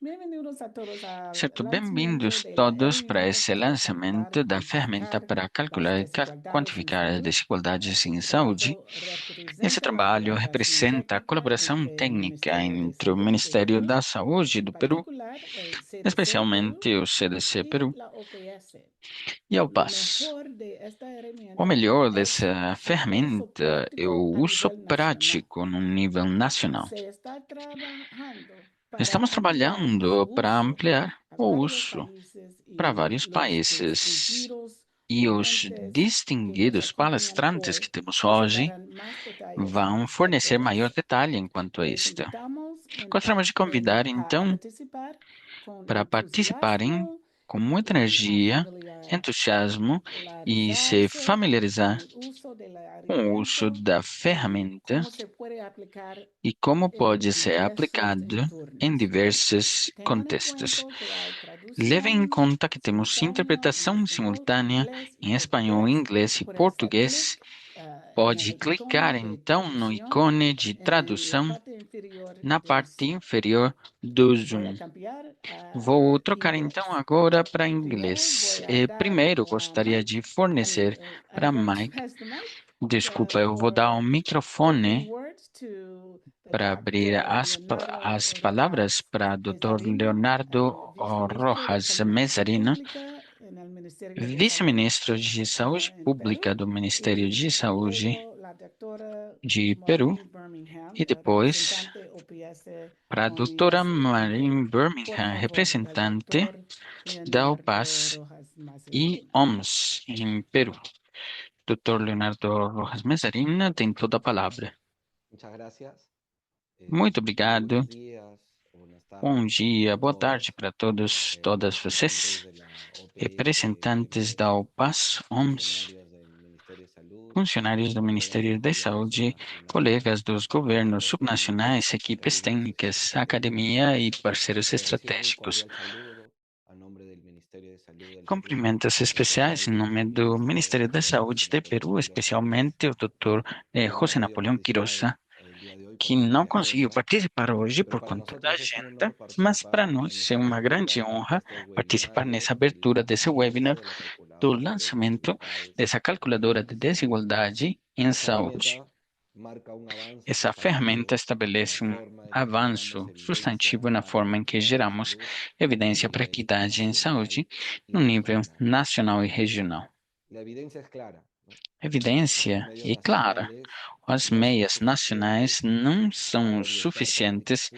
Bienvenidos a todos al Certo, lanzamiento bem-vindos de la todos para herramienta esse para calcular lançamento y da ferramenta cuantificar para las calcular e desigualdades en quantificar as salud. desigualdades em Este saúde. trabajo Esse representa la trabalho colaboración representa a técnica colaboração entre el técnica Ministerio de entre o Salud de Ministério Perú, da Saúde en do Peru, particular el CDC Perú especialmente o CDC y Peru, la OPS. e ao Lo PAS. mejor de esta O herramienta melhor es dessa su uso ferramenta é práctico o a uso nivel nacional. prático no nível nacional. Se está trabajando para Estamos ampliar su trabalhando para uso ampliar a o varios uso países para y vários los países. distinguidos E os ponentes que nos distinguidos acompañan palestrantes que hoy temos nos hoje darán más detalles al vão fornecer respecto de maior eso. detalhe quanto a Les isto. invitamos Gostaríamos de convidar, a então, participar con para participarem entusiasmo com muita y a energia, entusiasmo e se familiarizarse con familiarizar el uso de la com o uso herramienta da y ferramenta cómo se puede aplicar e como en pode ser diversos aplicado em entornos. diversos Tengan en contextos. cuenta que hay Levem em traducción conta que temos simultánea en interpretação español, simultânea inglés y em espanhol, portugués. inglês e Pueden hacer português. clic en Pode el clicar icono de então no traducción ícone de en la tradução parte inferior na del parte Zoom. inferior do Voy a Zoom. cambiar Vou a trocar então inglés. agora para Primero inglês. voy a dar Primeiro, la gostaria mic. de fornecer I'm para going to Mike. pass the mic Desculpa, eu vou dar um for opening microfone words to the para abrir Dr. Leonardo as palavras Rojas para Dr. Mesarino, Leonardo el viceministro de Rojas Salud Mesarino, Pública en el Ministerio de Salud vice-ministro de Saúde en Pública Perú, do Ministério y de Saúde luego la doctora de Peru, Maureen Birmingham, e depois representante OPS para a doutora OMS en Maureen Perú. Por Birmingham, favor, el representante doctor da Leonardo UPAS Rojas e Mazarino. OMS em Peru. Dr. Leonardo Rojas Mesarina tem toda a palavra. Muchas gracias. Muito obrigado. Buenos días, buenas Bom tardes dia, a boa tarde todos, para todos, todas representantes vocês, de la OPS de representantes da Perú, UPAS, OMS, funcionarios del Ministerio de Salud, funcionários do colegas y Ministério da colegas Saúde, subnacionales, colegas dos governos equipos técnicos, subnacionais, equipes reuniones técnicas, estratégicas. academia e parceiros Recibo un estratégicos. cordial saludo a nombre del Ministerio de Salud del Perú, Cumprimentos al especiais em doctor nome do Ministério da José Saúde de Napoleón Peru, Quiroz Arias, especialmente o Dr. que no ha José podido Napoleão participar Quiroz, el día de hoy por que não temas de conseguiu agenda, participar hoje pero por para conta da nosotros es un agenda, honor mas para participar nós en é esta uma grande apertura de honra este participar nessa webinario del abertura desse webinar uso de la do calculadora de lançamento desigualdades dessa calculadora de en salud. desigualdade em Esta saúde. herramienta marca un avance Essa ferramenta sustantivo en la estabelece um forma de que generamos avanço evidencia substantivo na para la forma em que equidad en geramos salud a evidência para a nivel equidade em nacional saúde no y nível regional. nacional e regional. La evidencia es clara, ¿no? Los Evidência medios é clara. nacionales As no son meias nacionais suficientes não para são orientar políticas suficientes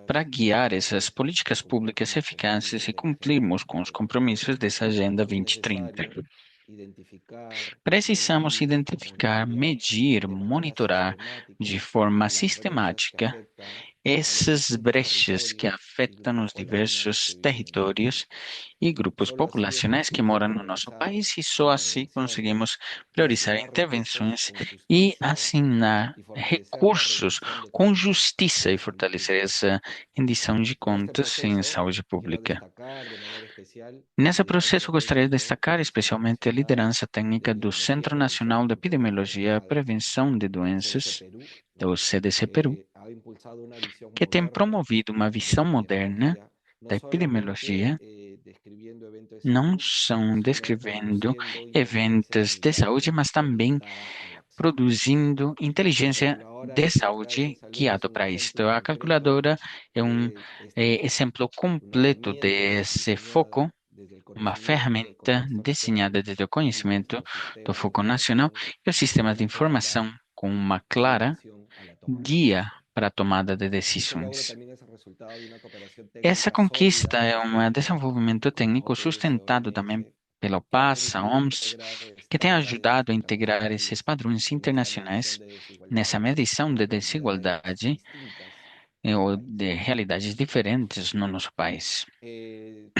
para públicas guiar essas y políticas cumplir con públicas los eficazes objetivos e de la Agenda cumprirmos com os 2030. compromissos dessa Agenda Es 2030. necesario identificar, Precisamos medir, identificar, monitorear medir, de manera monitorar de sistemática forma las brechas que sistemática afectan a los essas distintos brechas que territorios y afetam grupos os poblacionales diversos que viven en nuestro territórios país. e grupos Solo así es populacionais que posible moram no nosso priorizar país e só assim intervenciones conseguimos y priorizar asignar recursos intervenções con e justicia asignar y fortalecer la recursos rendición de com cuentas justiça en e salud fortalecer pública. essa rendição de En este contas em proceso, saúde quiero pública. destacar de manera especial el Nesse liderazgo processo, gostaria de técnico destacar del Centro especialmente a Nacional liderança de técnica do Epidemiología, Centro Prevención y Nacional de Control de Epidemiologia e Enfermedades, Prevenção de el CDC Doenças, Perú, ¿no? do CDC Peru, Que ha impulsado una visión que tem moderna promovido uma de visão la moderna epidemiología, no da solamente epidemiologia, describiendo eventos de não salud, são sino descrevendo produciendo inteligencia eventos de saúde, sanitaria mas também orientada a la acción. produzindo La inteligência calculadora de de desigualdades en saúde salud es guiado un para ejemplo isto. A concreto calculadora é de este enfoque, exemplo una completo herramienta desse foco, diseñada desde el uma conocimiento del ferramenta contexto nacional desenhada desde o y conhecimento nuestros do sistemas de foco nacional información e o con sistema de una clara informação com uma clara guiación a la toma de guia decisión. para a tomada de Este logro decisões. también es el resultado de una cooperación Essa técnica conquista sólida y é um sistemática desenvolvimento con la técnico OPS, sustentado OMS, também pela que ha OPAS, a permitido OMS, integrar que tem estándares ajudado a integrar esses internacionales padrões en esta medición internacionais de nessa desigualdades medição de en realidades desigualdade distintas en el ou país. de realidades diferentes no nosso país. Eh,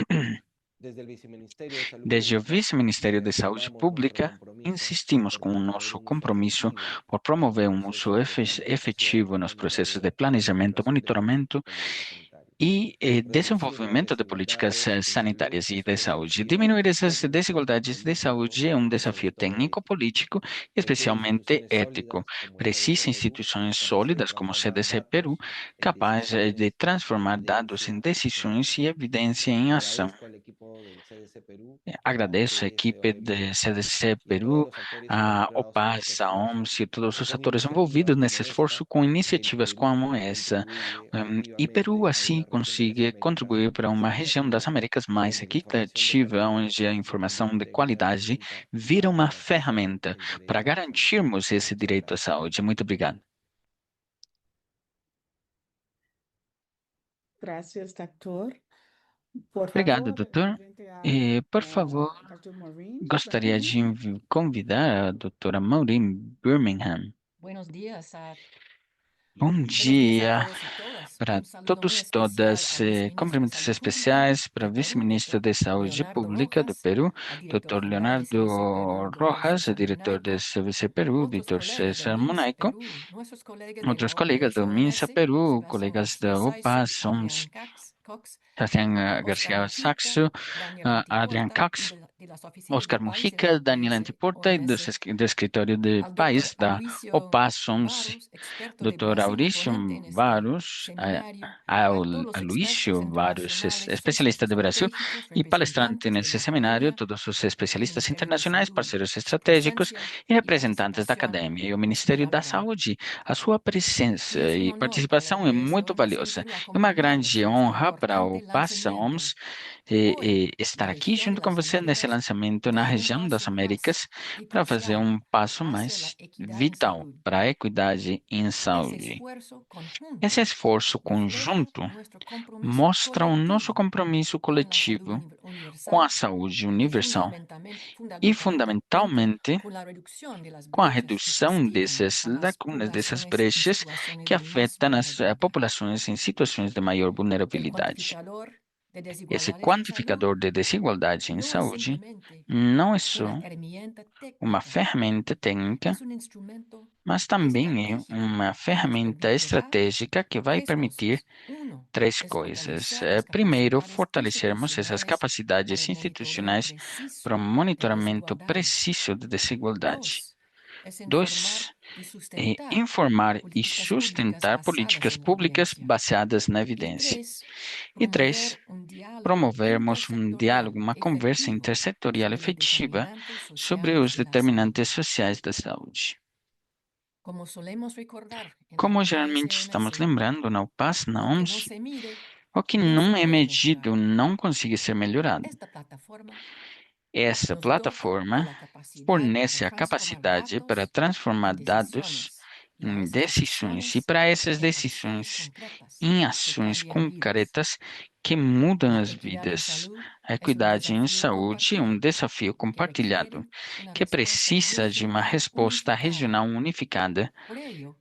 Desde el Viceministerio de Salud Desde o Pública Vice-Ministério de Saúde reafirmamos nuestro Pública, compromiso insistimos por com o promover nosso un uso compromisso efectivo por de los promover um uso procesos de planificación efetivo y nos monitoreo processos de y planejamento, evaluación de monitoramento políticas sanitarias. e Reducir la desenvolvimento de políticas desigualdad sanitárias e de saúde. contribuye Diminuir essas contribuye desigualdades de contribuyendo saúde é um desafio técnico, económicamente. político e Requiere especialmente instituciones ético. sólidas como el Precisa CDC-Perú instituições para hacer sólidas como o CDC transformar Peru, datos en capaz de decisiones y transformar dados em evidencia en decisões e acción. evidência em ação. Agradezco al equipo del CDC Perú Agradeço a que se equipe organizó do CDC y a todos Peru, los actores a involucrados en este OPAS, a esfuerzo. OMS e todos os Una atores iniciativa envolvidos como nesse esforço esta com del iniciativas Perú como essa. contribuye E Peru, activamente a assim, una región de las consegue Américas contribuir para uma más região das equitativa, Américas mais donde la información de equitativa, calidad onde a se informação de convierte en una qualidade herramienta vira para uma garantizar ferramenta el para derecho a la salud. garantirmos esse Muchas direito à gracias. saúde. Muito obrigado. Gracias, doctor. Por Obrigado, favor, doutor. frente a E, por favor, Dr. Maureen gostaria de Birmingham. convidar a doutora Maureen Birmingham. Buenos días Bom buenos días a dia todos y todas. para Un saludo muy todos e especial todas. al viceministro de Cumprimentos Salud Pública especiais para o de Perú, vice-ministro doctor de Saúde Leonardo Pública do Rojas, Peru, al director Dr. general de CDC Leonardo Perú, doctor Rojas, César diretor do Munaico, CVC Peru, otros Dr. colegas del César MINSA Monaico, Perú, nuestros colegas de outros la colegas do MINSA OHS, Peru, Sebastián colegas da García OPAS, Saizo, SOMS, Adrián Cox, Sebastián Oscar Garcia Mujica, Saxo, Daniel Adrian Antiporta y Cox, de las oficinas de Oscar países de Mujica, Daniel OMS, Antiporta e do escritório de al doctor país da Aloisio OPAS, SOMS, Barros, experto de Dr. Brasil y Aurício ponente en este Varos, seminario, ao a todos los expertos Aloísio Varos, internacionales, especialista socios de Brasil estratégicos, e palestrante representantes de nesse la seminário, academia todos os y el especialistas Ministerio de internacionais, Salud, parceiros su estratégicos presencia e y representantes da participación academia e o es muy Ministério da valorada. Saúde. A sua presença Y es un e honor para la participação é muito organización de Hacer valiosa. Perú É uma acompañarlos grande en este honra para o importante PASA lanzamiento OMS hoy de estar la aqui región de junto com las você nesse Américas lançamento na para un região das paso más Américas y para fazer crucial passo hacia la mais equidad en vital salud. para a equidade em Ese saúde. esfuerzo Esse conjunto esforço refleja conjunto nuestro compromiso mostra o nosso colectivo compromisso con la salud coletivo com a universal saúde y universal e, fundamentalmente fundamentalmente, con la reducción de las com a brechas que redução castigan dessas a las lacunas, dessas poblaciones en brechas situaciones que de más afetam as vulnerabilidad. populações em situações de maior El vulnerabilidade. cuantificador de Esse desigualdades en salud quantificador de desigualdade em no es saúde simplemente não é una só herramienta uma técnica, ferramenta técnica, es un instrumento mas também é estratégico uma que nos ferramenta permitirá estratégica que vai tres permitir cosas. Uno, três es coisas. fortalecer las Primeiro, capacidades fortalecermos essas institucionales para capacidades el monitoreo institucionais para o preciso de monitoramento desigualdades. preciso de desigualdade. Dos, es informar Dois, y é sustentar informar e políticas públicas sustentar basadas políticas en la públicas evidencia. baseadas na Y evidência. tres, E três, promover un diálogo promovermos um diálogo, intersectorial uma conversa efectivo intersetorial sobre los efetiva determinantes sobre sociales os de la salud. determinantes sociais da saúde. Como solemos recordar en la Como OPS geralmente y estamos OMS, lembrando na UPAS, na lo que no OMS, se mide o que no se não é puede medido mejorar. não consegue ser melhorado. Esta plataforma Essa nos dota de plataforma la capacidad para fornece a transformar capacidade para datos transformar en dados decisiones y a em esas decisões e decisiones para essas en acciones decisões concretas em que ações cambian vidas. concretas que mudam La as equidad en vidas. salud A es un equidade em desafío saúde é um compartido desafio que compartilhado requiere una que respuesta precisa de uma regional resposta unificada. regional unificada Por ello,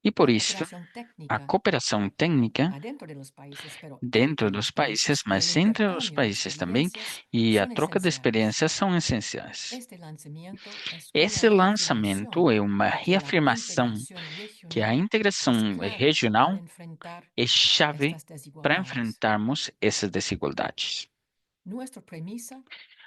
e, por la isso, cooperación a técnica cooperação técnica adentro de los países, pero dentro entre dos los países, países y el mas entre os intercambio de países também, experiencias e a son troca de esenciales. experiências são essenciais. Este lanzamiento es una Esse lançamento reafirmación é uma de que la reafirmação integración que a regional es integração clave para regional enfrentar é chave estas para desigualdades. enfrentarmos essas desigualdades. Nuestra premisa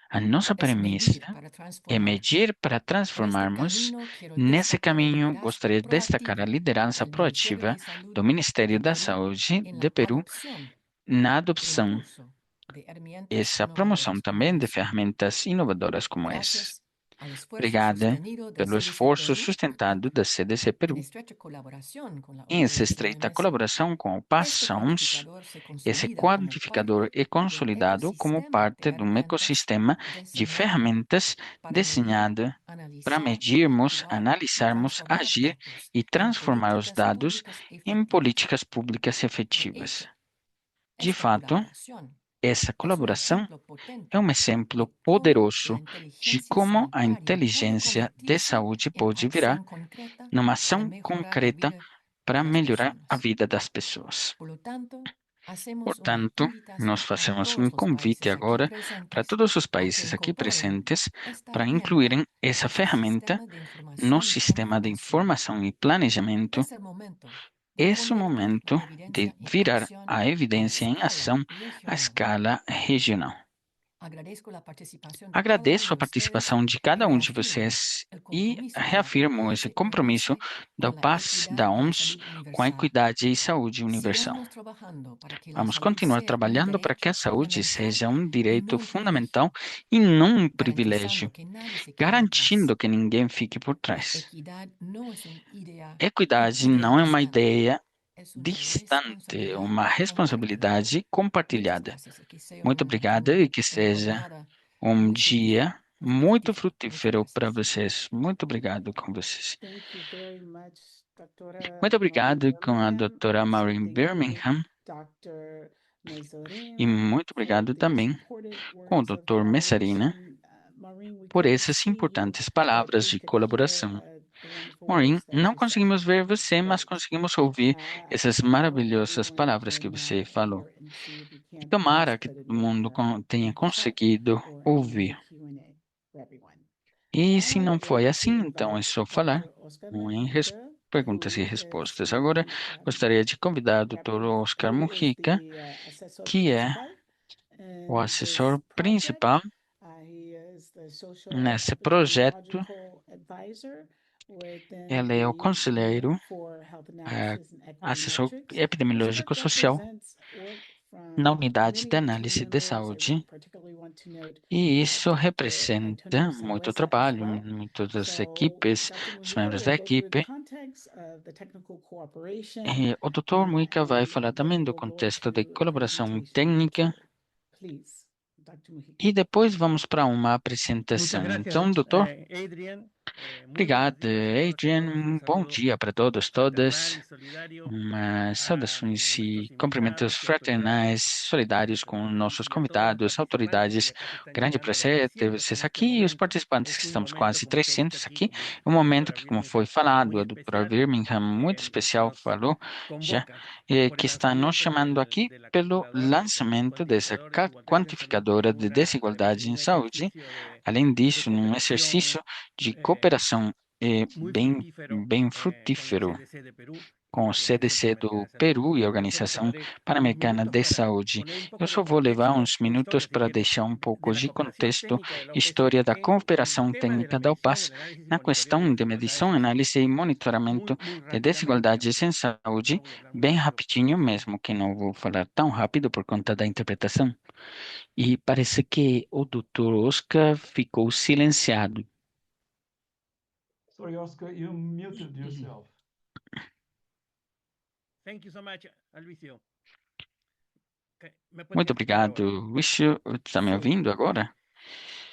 A nossa es premissa medir para é transformar. medir para En este transformarmos. camino quiero Nesse destacar el caminho, liderazgo gostaria de destacar a proactivo liderança del Ministerio proativa de Salud do Ministério de da Perú Saúde en de la Peru adopción na e adopção, impulso de herramientas essa promoção innovadoras como também de esta. ferramentas inovadoras como essa. Gracias al esfuerzo Obrigada sostenido del pelo CDC esforço Perú sustentado da CDC en Peru estrecha colaboração com a em essa OPS e estreita OMS, colaboração com o este PASSOMS. quantificador se Esse consolida como quantificador parte é de um consolidado como ecossistema de parte de um herramientas ecossistema de desenhado ferramentas para medir, desenhado para analisar, medirmos, actuar e analisarmos, transformar agir dados e em transformar os políticas dados públicas em efetivas. políticas públicas De efetivas. hecho, De esta fato, colaboração essa es un colaboração ejemplo é potente um de exemplo cómo la poderoso de inteligencia como a sanitaria puede inteligência de convertirse saúde en pode virar acción concreta numa para ação mejorar la concreta vida de para las melhorar a personas. vida das pessoas. Por lo tanto, hacemos una Portanto, nós invitación a fazemos um todos los convite países aquí agora para presentes todos os a que países aqui incorporen presentes esta para herramienta incluírem essa a sus ferramenta sistemas de no información y sistema de planificación. informação e planejamento. Es el momento esse o convertir momento la evidencia de en virar acción a evidência em ação à regional. escala regional. Agradezco la participación de cada Agradeço uno a de ustedes participação de y cada um de reafirmo vocês el e compromiso de la reafirmo esse compromisso OPS da con la paz equidad da y la OMS salud com a universal. equidade e saúde universal. Sigamos trabajando para que la Vamos salud continuar sea un trabalhando para que a derecho saúde fundamental seja um y direito no un fundamental privilegio, e não um garantizando privilégio, que nadie se quede atrás. garantindo que ninguém fique por La trás. equidad no es una idea Equidade não é uma distante, ideia es una distante, responsabilidad uma compartida. responsabilidade Muchas compartilhada. gracias y que sea Muito una obrigada e que seja jornada um muy dia fructífera, muito Muchas frutífero para gracias. vocês. Muito obrigado com vocês. Thank you very much, Dr. Muito Maureen obrigado com a Birmingham. doutora Also, Maureen thank you, Birmingham Dr. e Mezzarina, muito for obrigado these também important com o words of Dr. Messarina collaboration. Maureen, we por cannot essas see you, importantes palavras but we de could hear colaboração. the wonderful Maureen, words that não you said. conseguimos ver você, mas Right. conseguimos ouvir essas I hope maravilhosas everyone palavras que can você falou. hear and see. If you E can't, tomara please que put it todo mundo in tenha the chat conseguido or in the ouvir. Q&A for everyone. E Now se I não would foi like assim, to então é invite só falar Dr. Oscar em Mujica, perguntas e who is respostas. the Agora, gostaria de convidar o Dr. Oscar who is Mujica, the assessor que é principal o in assessor this project. principal He is the social nesse projeto. epidemiological advisor within Ele é o the conselheiro, Unit for Health Analysis and assessor Equity Metrics. epidemiológico Oscar social represents work na from unidade many de team análise de members. I saúde. particularly want to note E isso Dr. Antonio representa muito Sangüesa as trabalho, well. muitas das So, equipes, Dr. os Mujica membros will da go through the equipe. context of the technical cooperation, E o Dr. Mujica vai and falar then também do we'll go contexto de to a colaboração presentation técnica. together. Please, Dr. Mujica. E depois vamos para uma Muchas apresentação. gracias, Então, doutor, Adrian. Muy obrigado, buenos días a todas y a Adrian. todos. Un Bom saludo dia para todos, fraternal todas. y solidario Saudações nuestros e cumprimentos invitados y autoridades fraternais, solidários com nossos y a todos los convidados, participantes que autoridades. ya casi están Grande llegando a los prazer ter 300 vocês en este aqui e os momento. participantes Es que un estamos momento, quase como se ha dicho 300 aquí, aqui. Um como momento doctora que, como foi Birmingham, falado, muy a doutora especial, Birmingham, muito especial, nos falou já, convoca por que el está nos lanzamiento chamando aqui de la pelo calculadora del lançamento dessa cuantificador de desigualdades en salud quantificadora como de una, desigualdade como em un saúde. ejercicio Além de disso, num cooperación exercício de eh, cooperação muy bem, fructífero bem con el frutífero CDC de Perú y com la o Organización CDC do Panamericana de Salud. Peru e a Yo solo Organização tomaré unos Pan-Americana minutos de para Saúde. poner un Eu poco só de vou levar contexto uns o minutos historia, si para quieren, deixar um pouco de la de cooperación contexto, técnica de la OPS história da en el cooperação tema de la técnica da medición, UPAS el análisis y na monitoreo de questão de desigualdades medição, en salud. análise e monitoramento Muy de rápidamente, desigualdades em saúde, no voy a hablar bem mucho, pero rapidinho mesmo, que não vou falar tão rápido por conta da interpretação. E parece que o Dr. Oscar ficou silenciado. Sorry, Oscar, you muted yourself. thank you so much, Alvicio. ¿Me pueden Muito escuchar ahora? obrigado, Lucio. Está me Sim. ouvindo agora?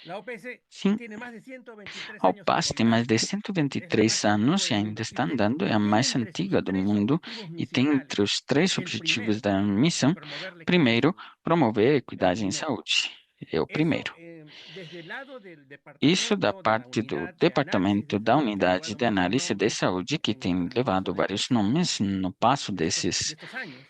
La OPS Sim. tiene más de 123 A años en UPAS tem mais de contar, es la 123 más antigua anos e del ainda mundo está y andando, é a tiene mais entre sus antiga do 3 mundo objetivos e tem entre misionales os três el objetivos primero, da missão, promover la equidad en primeiro, salud. promover a El equidade em primero. saúde. É o Eso primeiro. desde el lado del Isso da departamento, de la parte do unidad de análisis departamento de da salud, que ha unidade llevado de muchos análise de nombres saúde, que en tem el levado transcurso vários nomes no passo de desses estos años,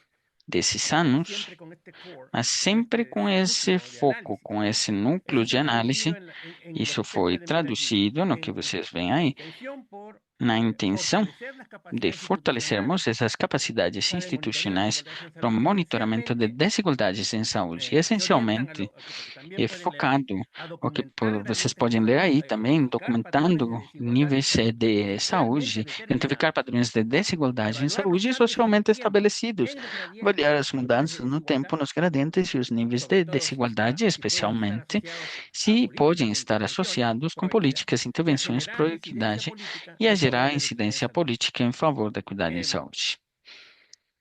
anos, siempre con este core, mas con sempre este com esse núcleo de foco, análisis. com esse núcleo Eso se de ha análise. traducido en lo Isso que ustedes foi pueden ver allí, traduzido no que en vocês veem la aí, intención por na intenção fortalecer las de capacidades fortalecermos institucionales essas capacidades para el monitoreo de institucionais desigualdades en para o salud, monitoramento de esencialmente desigualdades em saúde, se orientan essencialmente porque también é pueden leer ahí, focado, a o que documentar vocês gradientes de podem ler salud, aí a também, identificar patrones documentando de desigualdad en níveis salud de socialmente saúde, identificar determinados, padrões de a desigualdade em evaluar los saúde e cambios en el socialmente tiempo estabelecidos, en los gradientes avaliar y as los niveles de mudanças no desigualdad, tempo, nos gradientes e os níveis sobre de todo desigualdade, si pueden estar especialmente asociados a se podem políticas e estar intervenciones associados com pro equidad políticas e y a intervenções generar pro incidencia equidade política e a en favor gerar de la equidad en incidência salud. política em favor da equidade em saúde.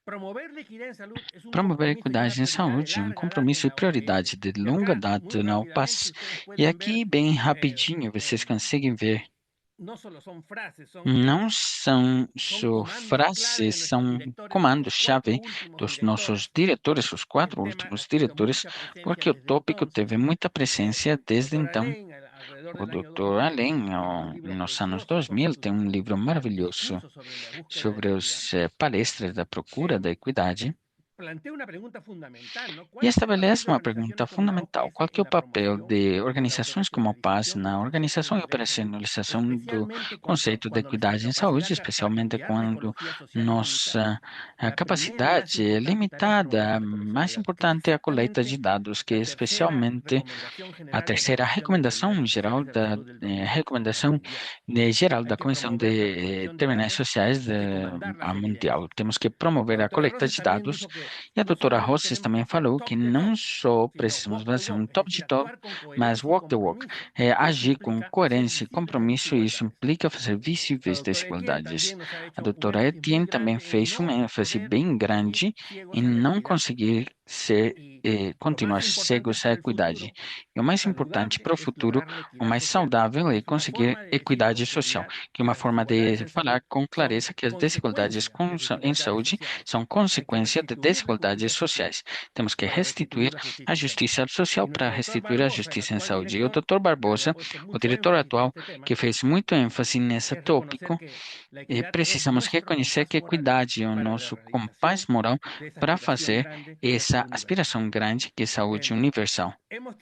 Promover la equidad en salud es un Promover a compromiso y una equidade em prioridad de saúde é um larga data compromisso en e la OPS. prioridade de Y longa acá, muy data na rápidamente, UPAS. ustedes E pueden ver, aqui, bem rapidinho, vocês conseguem ver, no solo son frases, não são son só comandos clave de frases, nuestros são directores, los 4 comandos-chave últimos dos nossos directores. diretores, os El 4 tema ha últimos tenido diretores, mucha presencia porque o desde tópico entonces. teve muita presença desde Doctor então. Alain, alrededor O del año Dr. 2000, Allen, tiene un libro nos anos precioso, 2000, tem um livro gran maravilhoso discurso sobre la búsqueda de sobre la os equidad. palestras da procura da equidade. plantea una pregunta fundamental, ¿no? E ¿Cuál es el papel estabelece de uma pergunta organizaciones como la fundamental. OPS Qual que é en o la papel promoción de y la organizações como a Paz operacionalización na del organização e concepto de equidad en salud, operacionalização do especialmente conceito de cuando nuestra equidade em capacidad saúde, para especialmente cambiar la quando ecología social es nossa limitada? La primera y más capacidade é importante tarea es promover limitada. la Mais metodología, que es importante é a coleta de exactamente dados, que é la tercera especialmente recomendación a general de la terceira Comisión de recomendação Determinantes geral Sociales de la da Salud del 2008 a nivel recomendação mundial. geral Hay da que Comissão promover la de recolección de Determinantes datos Sociais y recomendar las Mundial. evidencias. Temos que La promover a doctora coleta Rossi de también dados. dijo que E a no doutora solamente Rosses tenemos que também hacer falou que talk the não talk, só sino precisamos walk the fazer um walk, es top de decir, top, actuar con mas coherencia y walk the walk. compromiso. É Eso agir com implica hacer coerência e visibles las compromisso, e isso desigualdades. implica fazer La visíveis doctora Etienne desigualdades. también nos ha A hecho un doutora énfasis muy Etienne também grande en fez uma no ênfase poder bem seguir grande ciegos em a la não equidad. conseguir ser, Y lo más continuar importante cegos à para el equidade. futuro E o mais importante saludable para o es futuro, lograr la o equidad mais social, saudável, que é es una conseguir forma de decir equidade con social, seguridad que é que uma las forma desigualdades de en salud falar com son clareza que as desigualdades consecuencia de em desigualdades saúde sociales. são Hay que consequência de restituir la desigualdades justicia social sociais. Temos que para restituir restituir la justicia a en salud. justiça social Y para nuestro doctor restituir a Barbosa, el justiça em actual saúde. E o director, Dr. que había Barbosa, puesto o mucho diretor énfasis en atual, este tema, que fez muito ênfase nessa es reconocer tópico, que la equidad es precisamos nuestro reconhecer compás que a moral equidade é o para la nosso compás realización moral de esa para aspiración fazer grande que es la essa salud universal. aspiração grande que é saúde universal. Tenemos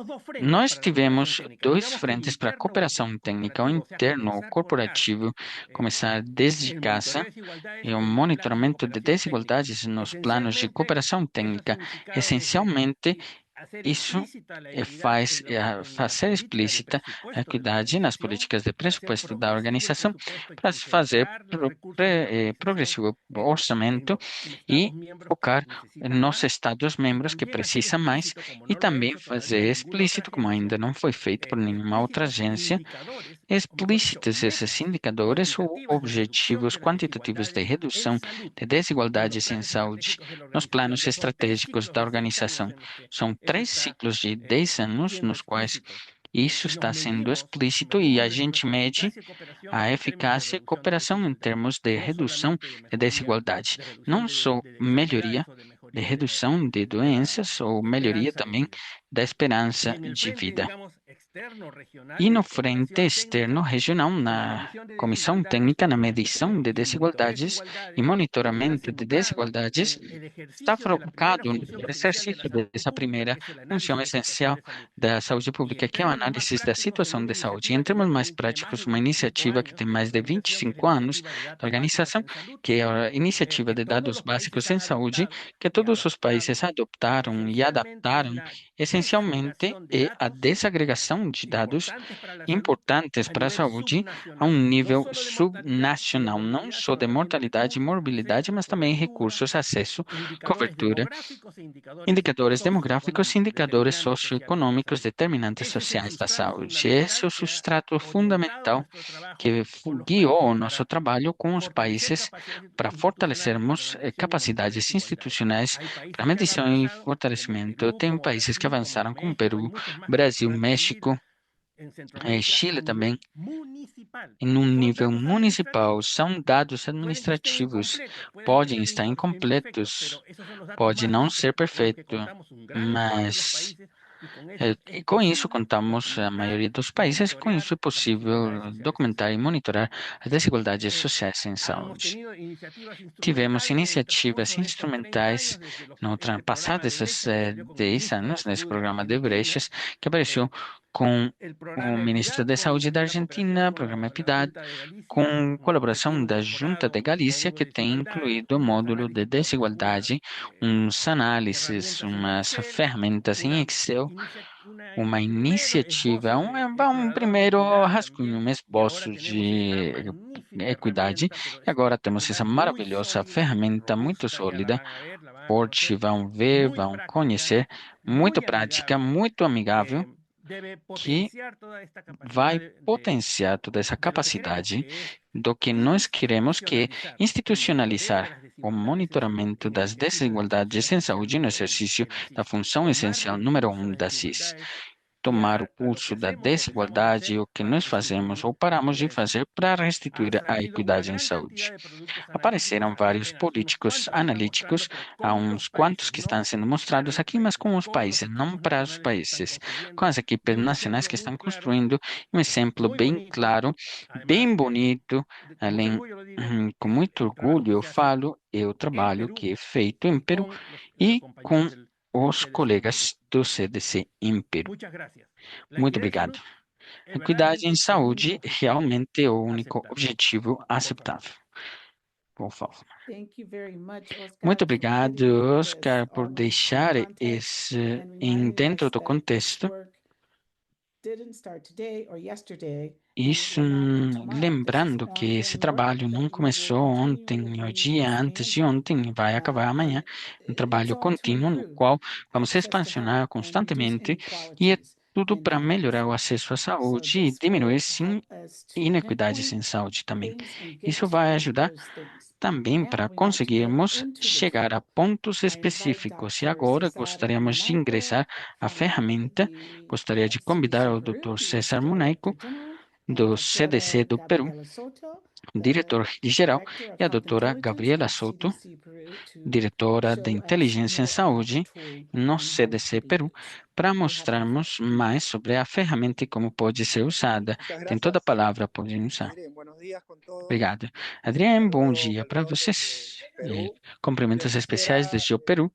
dos frentes Nós para la cooperación tivemos técnica, dois digamos que el frentes para a interno cooperação técnica, o corporativo, o sea, interno, o comenzar por casa, corporativo, começar desde el casa, monitoreo de desigualdades e o en los planos de monitoramento de cooperación técnica. desigualdades nos planos de Esencialmente, cooperação eso ha técnica. significado Essencialmente, hacer isso explícita la equidad faz en las fazer políticas de explícita a presupuesto de la equidade nas organización, políticas de para hacer presupuesto da progresivo el organização, presupuesto y para se fazer concentrar los recursos de la organización progressivo en orçamento los e Estados miembros focar que necesitan nos más, Estados y membros que también hacer precisam mais, explícito, como e no lo ha também hecho fazer todavía ninguna otra explícito, como agencia, ainda não foi feito por nenhuma outra explícitos agência, indicadores, o mejor dicho, explícitos esses metas indicadores ou cuantitativas de reducción objetivos de las quantitativos de desigualdades en redução salud de en los desigualdades em planes saúde estratégicos de la nos organización. planos Son tres estratégicos ciclos da de 6 años organização. en los que São eso 3 está ciclos de 10 anos siendo nos quais explícito. isso Y nos está sendo medimos, explícito, e a medimos gente nuestra mede eficacia y cooperación a en términos de eficácia e reducción de cooperação em desigualdades, termos de no redução solamente de de mejoría, desigualdade, de reducción não só de melhoria, enfermedades o de de mejoría redução de de la doenças ou melhoria esperanza de também vida. da Y esperança en el de frente, vida. digamos, externo regional E de no la frente cooperación externo técnica, regional, en la na medición de comissão desigualdades técnica, na medição de y el monitoreo de desigualdades e desigualdades, monitoramento está de centrado desigualdades, en el está ejercicio de la primera focado no función esencial de la exercício salud dessa pública, primeira que es el análisis função de situación essencial de salud. da saúde Y pública, en que é o términos más análise da prácticos, en situação una de saúde. E em iniciativa que termos ya mais tiene más práticos, de uma 25 iniciativa que años tem en mais nuestra de organización, que es 25 la anos iniciativa de da datos básicos organização, en salud, que é a iniciativa que de todos dados los países básicos han em saúde, adoptado que y todos os adaptado. países adoptaram e Esencialmente es adaptaram. la Essencialmente, desagregación de é a datos desagregação de dados importantes para la salud importantes a para a nivel saúde a subnacional, um no nível solo de mortalidad, de subnacional, não movilidad, só sino de también mortalidade e recursos, mobilidade, acceso, mas também cobertura, recursos, acesso, indicadores cobertura, demográficos e indicadores demográficos e socioeconómicos indicadores determinantes sociales de la socioeconômicos salud. determinantes Ese es el sociais da sustrato saúde. Esse é fundamental o que ha substrato orientado fundamental nuestro trabajo que con los guiou o países nosso para trabalho com os fortalecer países capacidades para institucionales para fortalecermos la medición y monitoreo de capacidades desigualdades. institucionais Hay para países que han medição e avanzado, como fortalecimento. Perú, Tem como países que Brasil, como avançaram, como México, hay Peru, muchos más que Brasil, podrán seguir México, en Centroamérica Chile a também, nivel municipal. em um Son nível datos municipal. administrativos. São dados Puede que estén administrativos, incompletos, pueden podem ser estar imperfectos, incompletos, pero esos son los datos pode não básicos ser con los que perfeito, contamos un gran esfuerzo de los mas países y con eso es e com isso posible contamos a documentar maioria dos y países, com monitorear isso é las desigualdades possível sociales en documentar e salud. monitorar as desigualdades Eh, sociais em Hemos saúde. tenido iniciativas Tivemos instrumentales en el iniciativas transcurso de estos 30 instrumentais años, desde no el passado programa de desses Brechas, que salió con el 10 ministro de la anos, nesse Salud de programa de Argentina, brechas, que apareceu com el o programa ministro Equidad da con Saúde da la cooperación Argentina, con programa la Equidad, Junta de Galicia, com con el colaboração objetivo da Junta de incorporado, Galícia, módulo que de tem desigualdades, incluído o unos módulo de análisis desigualdade, unas análises, herramientas en umas Excel, ferramentas em una, Excel, uma primer iniciativa, esbozo de explorador de primeiro equidad rascunho, también, um y ahora esboço tenemos esta de magnífica equidade, herramienta, pero e es agora de temos essa verdad muy maravilhosa sólida, ferramenta, muito robusta, ya la sólida, van a ver, la van a forte, conocer, vão ver, muy vão práctica, conhecer, muito muy prática, amigable, muito amigável, que debe que potenciar toda esta capacidad vai potenciar toda essa de lo que queremos, capacidade que es do que nós queremos, que é institucionalizar el monitoreo de las institucionalizar o desigualdades en salud monitoramento en el das ejercicio de la función desigualdades em esencial saúde no número 1 exercício de la da CIS. função Con más essencial número recursos, 1 las da CIS. desigualdades tomar o curso da desigualdade, o que nós fazemos ou paramos de fazer para restituir a equidade em saúde. Apareceram vários políticos analíticos, há uns quantos que estão sendo mostrados aqui, mas com os países, não para os países, com as equipes nacionais que estão construindo um exemplo bem claro, bem bonito, além, com muito orgulho eu falo, é o trabalho que é feito em Peru e com os colegas do CDC em Peru. Muito obrigado. Equidade em saúde realmente é o único objetivo aceitável. Por favor. Thank you very much, Oscar, Muito for obrigado, putting this, Oscar, por deixar in context esse and reminding dentro us do that this contexto. work didn't start today or yesterday, Isso, and will not tomorrow. This is lembrando que esse ongoing work trabalho that não we começou will continue ontem, o working dia in antes de Spain, ontem, e vai acabar amanhã. Um it's trabalho all to contínuo no improve qual vamos access to expansionar health and reduce constantemente, e é inequalities tudo in para health. melhorar o acesso à So saúde e this diminuir, will sim, help us to inequidades pinpoint em saúde também. things and Isso get vai to ajudar those things. também Now para we want to get conseguirmos into the chegar tool. a pontos I invite específicos. E Dr. agora Cesar gostaríamos de Munaico ingressar à from ferramenta. the Gostaria de convidar CDC o Peru. Dr. He is César the Munaico, Director General, do and CDC Dra. do Peru, Gabriela Soto, diretor-geral, Director of e a Health doutora Intelligence Gabriela at Souto, CDC Peru, to diretora de show us inteligência em more about the saúde tool no and how it CDC can be Peru, used. para You have the floor. mostrarmos Thank you. mais sobre a ferramenta e como pode ser usada. Muchas Tem toda a gracias. palavra, pode usar. Adrián, buenos días con todos. Obrigado. Adriane, bom Saludos dia para calurosos vocês. desde Perú. Cumprimentos especiais Quisiera desde o Peru.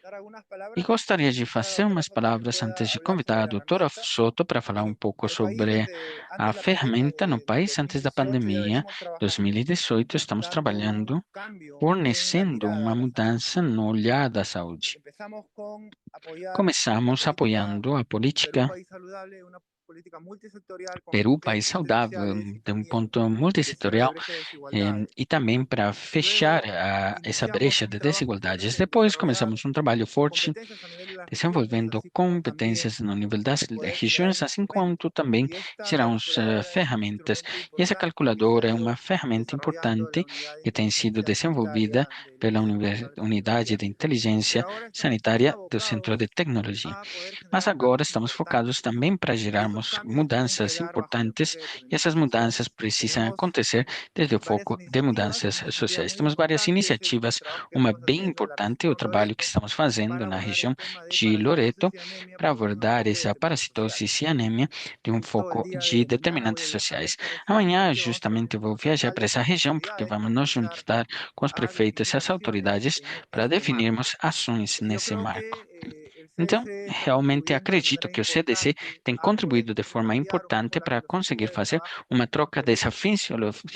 dar algunas E palabras gostaria de para fazer doctora umas Soto que palavras pueda antes de hablar convidar a sobre la doutora herramienta. Soto para falar um pouco El país sobre desde a antes de la pandemia ferramenta no de país. Antes da 2018 ya pandemia, venimos trabajando 2018, estamos dando un trabalhando, cambio en la fornecendo mirada uma a la salud. mudança no olhar da saúde. Empezamos con apoyar Começamos la política apoiando a Perú política País Saludable, una política multisectorial con Peru País enfoques Saudável, diferenciales y de um también ponto de cierre de multissetorial, brecha de desigualdades. e também para fechar Luego essa iniciamos brecha un de trabajo desigualdades. fuerte en Depois desarrollar começamos um trabalho forte competencias a nivel de las regiones, desenvolvendo así como también competências no nível das poder regiões, generar assim instrumentos. como também Y esta geramos calculadora es un ferramentas. instrumento E essa importante que se calculadora ha é ido uma ferramenta desarrollando en la importante unidad de que tem sido inteligencia desenvolvida sanitaria del pela Instituto Nacional de Unidade Tecnología. de Inteligência Pero ahora estamos Sanitária también do Centro de abocados Tecnologia. a poder Mas generar agora cambios estamos focados importantes. também para Y esos gerarmos cambios tienen que mudanças dar bajo el importantes, enfoque de e essas tecnología social. mudanças precisam Tenemos acontecer desde o varias foco de mudanças iniciativas sociais. muy Temos várias importantes, el iniciativas, trabajo que uma estamos bem haciendo en la importante, o región trabalho que Loreto estamos fazendo para na abordar região el tema de de Loreto, parasitosis y anemia, para pero desde un abordar enfoque de essa determinantes parasitose sociales. e anemia de um Justo el foco día de de mañana voy determinantes a viajar a sociais. esta región Amanhã, y vamos a justamente, reunir vou con los viajar para alcaldes essa y região, porque autoridades vamos para nos empezar juntar com os a prefeitos e definir as acciones autoridades en para este marco. definirmos ações Yo nesse creo marco. que el Então, CDC está realmente contribuyendo de acredito manera que o CDC importante tem a poder contribuído de forma intercambiar una importante mejor la para conseguir filosofía de fazer trabajo uma con troca Perú dessa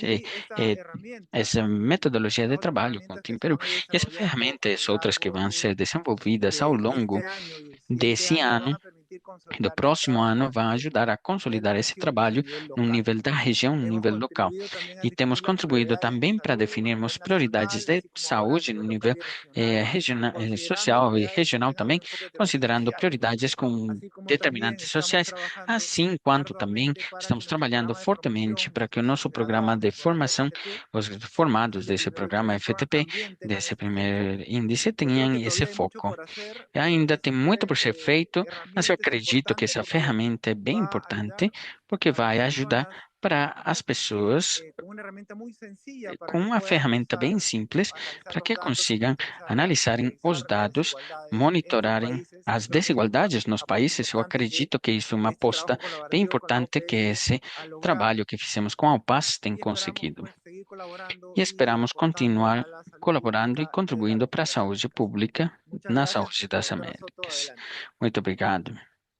y esta herramienta essa y metodologia de las otras trabalho com o herramientas que Team se Peru. van a ir E essa desarrollando ferramenta a e lo as outras que largo vão ser desenvolvidas ao de longo este año y el siguiente desse año van ano a permitir e do consolidar ese próximo trabajo ano a vão nivel ajudar a de la consolidar esse región y a trabalho nivel no local. nível da região, no Hemos nível local. contribuido también a E temos definir las contribuído prioridades de também para salud a definirmos nivel prioridades nacional, de así como ahora a saúde no nivel nível local y regional, considerando social e prioridades regional también bajo também, un enfoque de teorías considerando sociales. prioridades com Así como también determinantes estamos sociais, trabajando assim quanto também arduamente para que estamos nuestro trabalhando programa de fortemente formación para que o nosso programa graduados de del programa formação, FTP, os formados el desse primer programa trimestre, ahora FTP, también tengan desse este foco. primeiro índice, Yo creo tenham que esse todavía hay mucho foco. por hacer. E ainda tem muito Esta por ser feito, mas eu herramienta es acredito que importante essa porque ferramenta é bem va a importante, ayudar porque a las vai ajudar personas para as que pessoas con una herramienta muy sencilla para com que uma puedan ferramenta bem empezar simples a analizar para los que datos y consigam empezar a analisarem os minimizar las dados, desigualdades en sus monitorarem países. Yo as creo que es un desigualdades nos aporte países. Eu importante que acredito que isso é uma este aposta trabajo bem colaborativo con la importante que OPS esse ha logrado trabalho que fizemos com a UPAS tem y esperamos conseguido. pues seguir colaborando E y esperamos aportando continuar a la salud colaborando e pública de las contribuindo para a regiones saúde américas. pública Muchas na gracias, saúde das doctora Soto, Américas. adelante. Muito obrigado.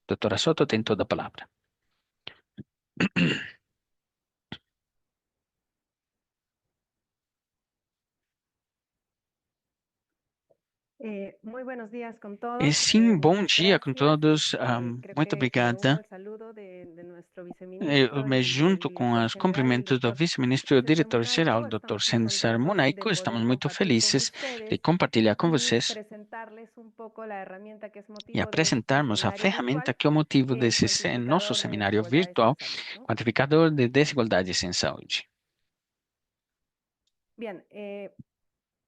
Doutora Soto tem toda a palavra. Muy buenos días con todos. E sim, bom Muchas dia com gracias. todos. Creo Muito que me uno obrigada. al saludo de nuestro Eu viceministro me y junto el com os director general, el cumprimentos do doctor vice-ministro e César diretor-geral, Munaico. Dr. Estamos muy César contentos de Munaico. poder Estamos muito compartir con felizes de ustedes compartilhar com y vocês presentarles un poco la herramienta que es e motivo de este apresentarmos a seminario ferramenta virtual, que é o motivo que es desse nosso cuantificador de seminário desigualdades virtual, en salud, ¿no? quantificador de desigualdades em saúde. Bien,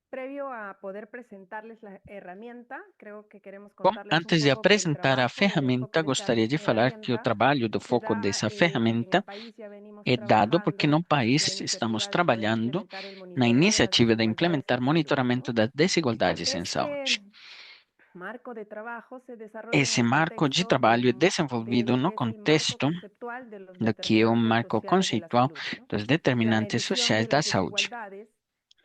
previo a poder presentarles la herramienta, creo que queremos Bom, contarles un antes de poco que el apresentar a trabajo del foco ferramenta, de esta gostaria de falar que o herramienta trabalho do se foco da, dessa en el ferramenta país ya venimos é dado porque no trabajando la país estamos iniciativa de poder trabalhando implementar el na monitoreo de las iniciativa de desigualdades implementar en salud, monitoramento ¿no? das desigualdades em saúde. Este marco de trabajo se desarrolla en Esse el marco de contexto trabalho é de desenvolvido lo no que es el marco contexto conceptual de los do que é o determinantes marco sociales de la conceitual salud, ¿no? dos La determinantes medición sociais de da las saúde. desigualdades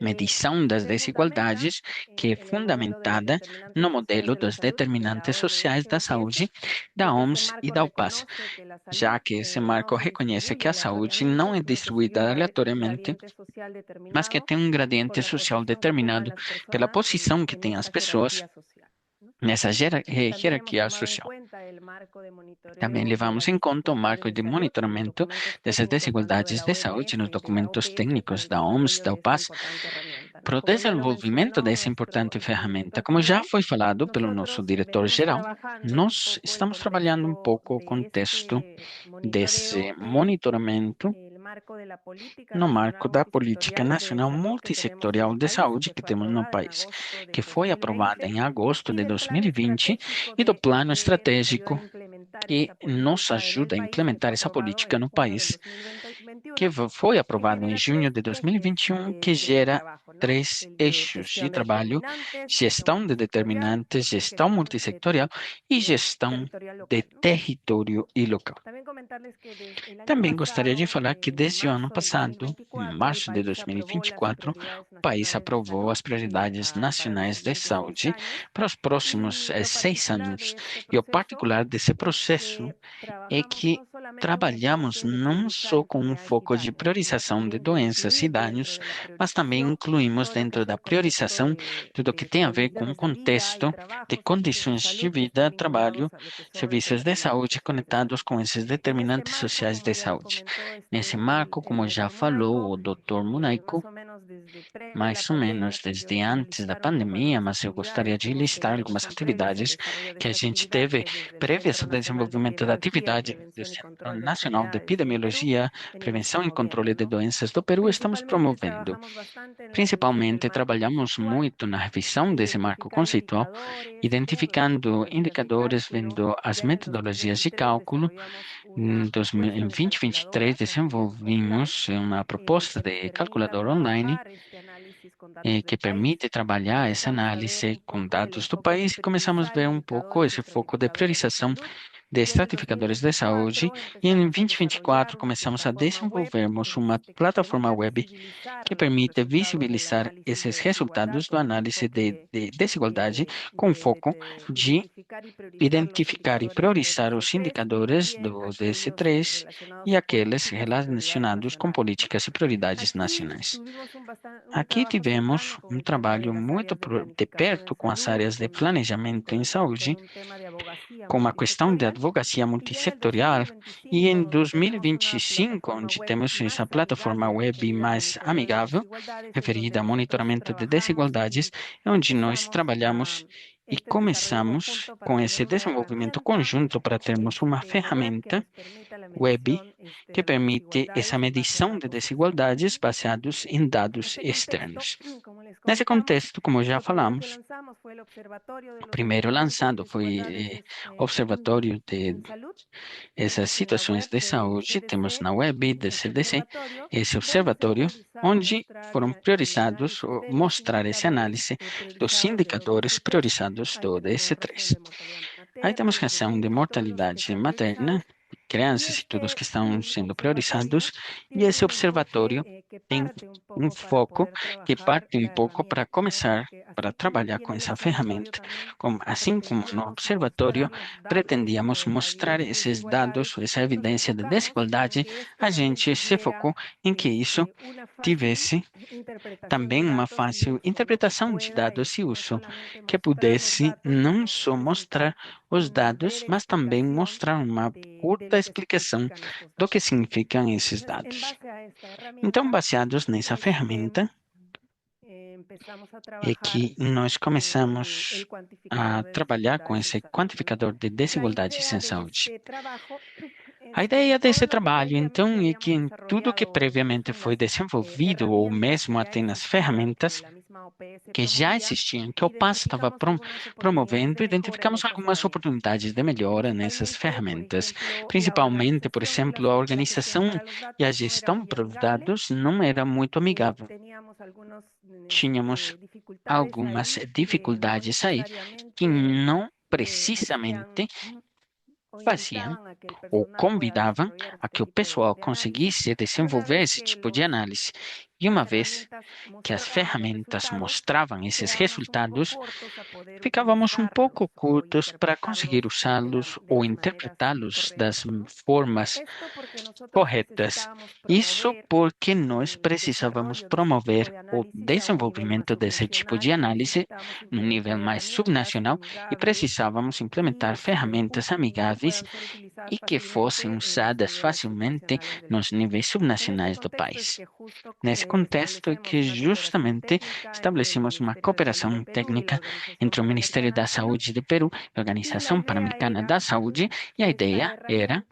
Medição das se fundamenta desigualdades, que é en el modelo de fundamentada determinantes no sociales modelo de la dos salud de la determinantes sociais da OMS, saúde da ya que este OMS e marco da UPAS, reconoce que la salud já que esse marco no se reconhece que distribuye a saúde não é aleatoriamente, sino que sigue distribuída un aleatoriamente, gradiente social mas que determinado tem um por gradiente la social posición que ocupan determinado las pela personas posição que en têm as esta pessoas jerarquía social, ¿no? nessa También hemos hierarquia tomado en social. cuenta el marco de monitoreo Também de levamos las em conta o desigualdades marco de de salud en los monitoramento documentos dessas técnicos tanto de desigualdades la de saúde OMS nos y de la documentos OPS para técnicos el da OMS, desarrollo da de esta UPAS, importante herramienta, ¿no? para o Como ya lo desenvolvimento mencionó dessa importante nuestro ferramenta. director Como já general, foi falado pelo nosso nosotros venimos diretor-geral, trabajando un nós poco el estamos trabalhando um contexto pouco o de contexto este desse monitoreo en monitoramento el marco de la política no nacional marco da política multisectorial de nacional salud que tenemos en multissectorial el de país, saúde que que fue temos no aprobada en país, agosto que del foi aprovada 2020, em agosto y de del plan 2020 estratégico e do plano que nos ayuda estratégico a implementar que esta nos política en el ajuda a país, que implementar fue essa aprobado política en no junio del país, que 2021 foi y aprovado em genera junho tres de ejes 2021, que de gera trabajo, ¿no? três El de eixos de gestión de trabalho: determinantes, gestión gestão de multisectorial determinantes, y gestão gestión multissectorial e gestão territorial de local, ¿no? território e local. También comentarles que desde el año Também gostaria de pasado, falar que en desde o ano marzo del passado, em 2024, el março de país aprobó las 2024, o prioridades país nacionales de aprovou salud as prioridades para los nacionais de siguientes 6 saúde años. para os próximos Y lo 6 particular anos. de este E o proceso particular desse es processo que é trabajamos que no solamente en trabalhamos enfoques de não priorizar só com um foco de enfermedades y daños, sino priorização de también de doenças e incluir dentro danos, de la mas também priorización incluímos todo lo que dentro es da el contexto priorização tudo o que de tem a ver com o condiciones de vida y contexto de trabajo, servicios de condições de salud que vida, están trabalho, vinculados a lo que son los serviços de determinantes saúde sociales de conectados salud. com esses En este determinantes marco, sociais como de ya lo saúde. comentó Nesse marco, el como já doctor falou o Munaico, Dr. Munaico, más o menos desde previo a la mais ou menos pandemia, pues desde yo quiero antes da listar un poco algunas pandemia, mas eu gostaria actividades de que hemos listar tenido que algumas son previas al atividades desarrollo de que a esta gente actividad, teve que desde el prévias Centro ao Nacional de desenvolvimento da Epidemiología, atividade do Prevención y Centro Control de Nacional de Enfermedades del Perú Epidemiologia, venimos Prevenção e promoviendo, Controle de ¿no? Doenças do Peru, estamos Principalmente promovendo. trabajamos bastante en la revisión del Principalmente, marco trabalhamos conceptual, muito na revisão desse marco identificar conceitual, indicadores, identificando metodologías de indicadores, cálculo. vendo as Ya en el metodologias de 2023 cálculo. desarrollamos Em una propuesta de 2023, calculadora también online desenvolvimos uma proposta que nos de permita calculadora online trabajar este análisis con datos que del país. permite trabalhar essa Comenzamos a ver análise un com poco el dados do enfoque de país e começamos a priorizar ver um pouco indicadores y esse foco de estratificadores de priorização salud. de Ya en el estratificadores de saúde 2024 e em empezamos a 2024 desarrollar una começamos a plataforma web desenvolvermos uma que plataforma permita web visibilizar que los permite resultados del visibilizar análisis esses de desigualdad resultados do con un análise enfoque de desigualdade com foco de identificar e priorizar os indicadores do DC3 e aqueles relacionados com políticas e prioridades nacionais. Aqui tivemos um trabalho muito de perto com as áreas de planejamento em saúde, com uma questão de advocacia multissetorial, e em 2025, onde temos essa plataforma web mais amigável, referida a monitoramento de desigualdades, onde nós trabalhamos e começamos com esse desenvolvimento conjunto para termos uma ferramenta web que permite essa medição de desigualdades baseados em dados externos. Nesse contexto, como já falamos, o primeiro lançado foi o Observatório de essas situações de saúde. Temos na web do CDC esse observatório, onde foram priorizados mostrar essa análise dos indicadores priorizados do DC3. Aí temos questão de mortalidade materna, crianças e todos que estão sendo priorizados, e esse observatório tem um foco que parte um pouco para começar para trabalhar com essa ferramenta. Assim como no observatório, pretendíamos mostrar esses dados, essa evidência de desigualdade, a gente se focou em que isso tivesse também uma fácil interpretação de dados e uso, que pudesse não só mostrar os dados, mas também mostrar uma curta explicação do que significam esses dados. Então, baseados nessa ferramenta, é que nós começamos a trabalhar com esse quantificador de desigualdades em saúde. A ideia desse trabalho, então, é que em tudo que previamente foi desenvolvido ou mesmo até nas ferramentas que já existiam, que o PAS estava promovendo, identificamos algumas oportunidades de melhora nessas ferramentas, principalmente, por exemplo, a organização e a gestão dos dados não era muito amigável. Tínhamos algumas dificuldades aí que não precisamente faziam ou convidavam a que o pessoal conseguisse desenvolver esse tipo de análise. E uma vez que as ferramentas mostravam esses resultados, ficávamos um pouco curtos para conseguir usá-los ou interpretá-los das formas corretas. Isso porque nós precisávamos promover o desenvolvimento desse tipo de análise no nível mais subnacional e precisávamos implementar ferramentas amigáveis e que fossem usadas facilmente nos níveis subnacionais do país. Nesse contexto é que justamente estabelecemos uma cooperação técnica entre o Ministério da Saúde de Peru e a Organização Pan-Americana da Saúde, e a ideia era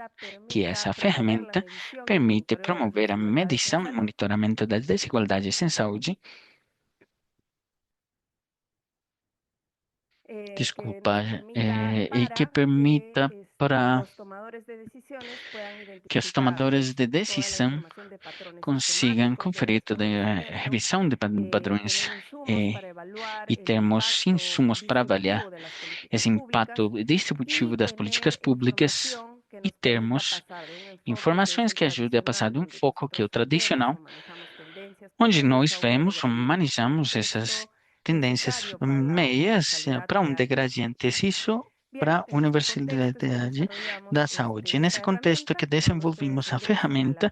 que essa ferramenta permite promover a medição e monitoramento das desigualdades em saúde. Desculpa, e que permita para que os tomadores de decisão consigam conferir toda a revisão de padrões e termos insumos para avaliar esse impacto distributivo das políticas públicas e termos informações que ajudem a passar de um foco que é o tradicional, onde nós vemos ou manejamos essas tendências meias para um degradiente, isso para a Universidade da Saúde. Nesse contexto que desenvolvimos a ferramenta,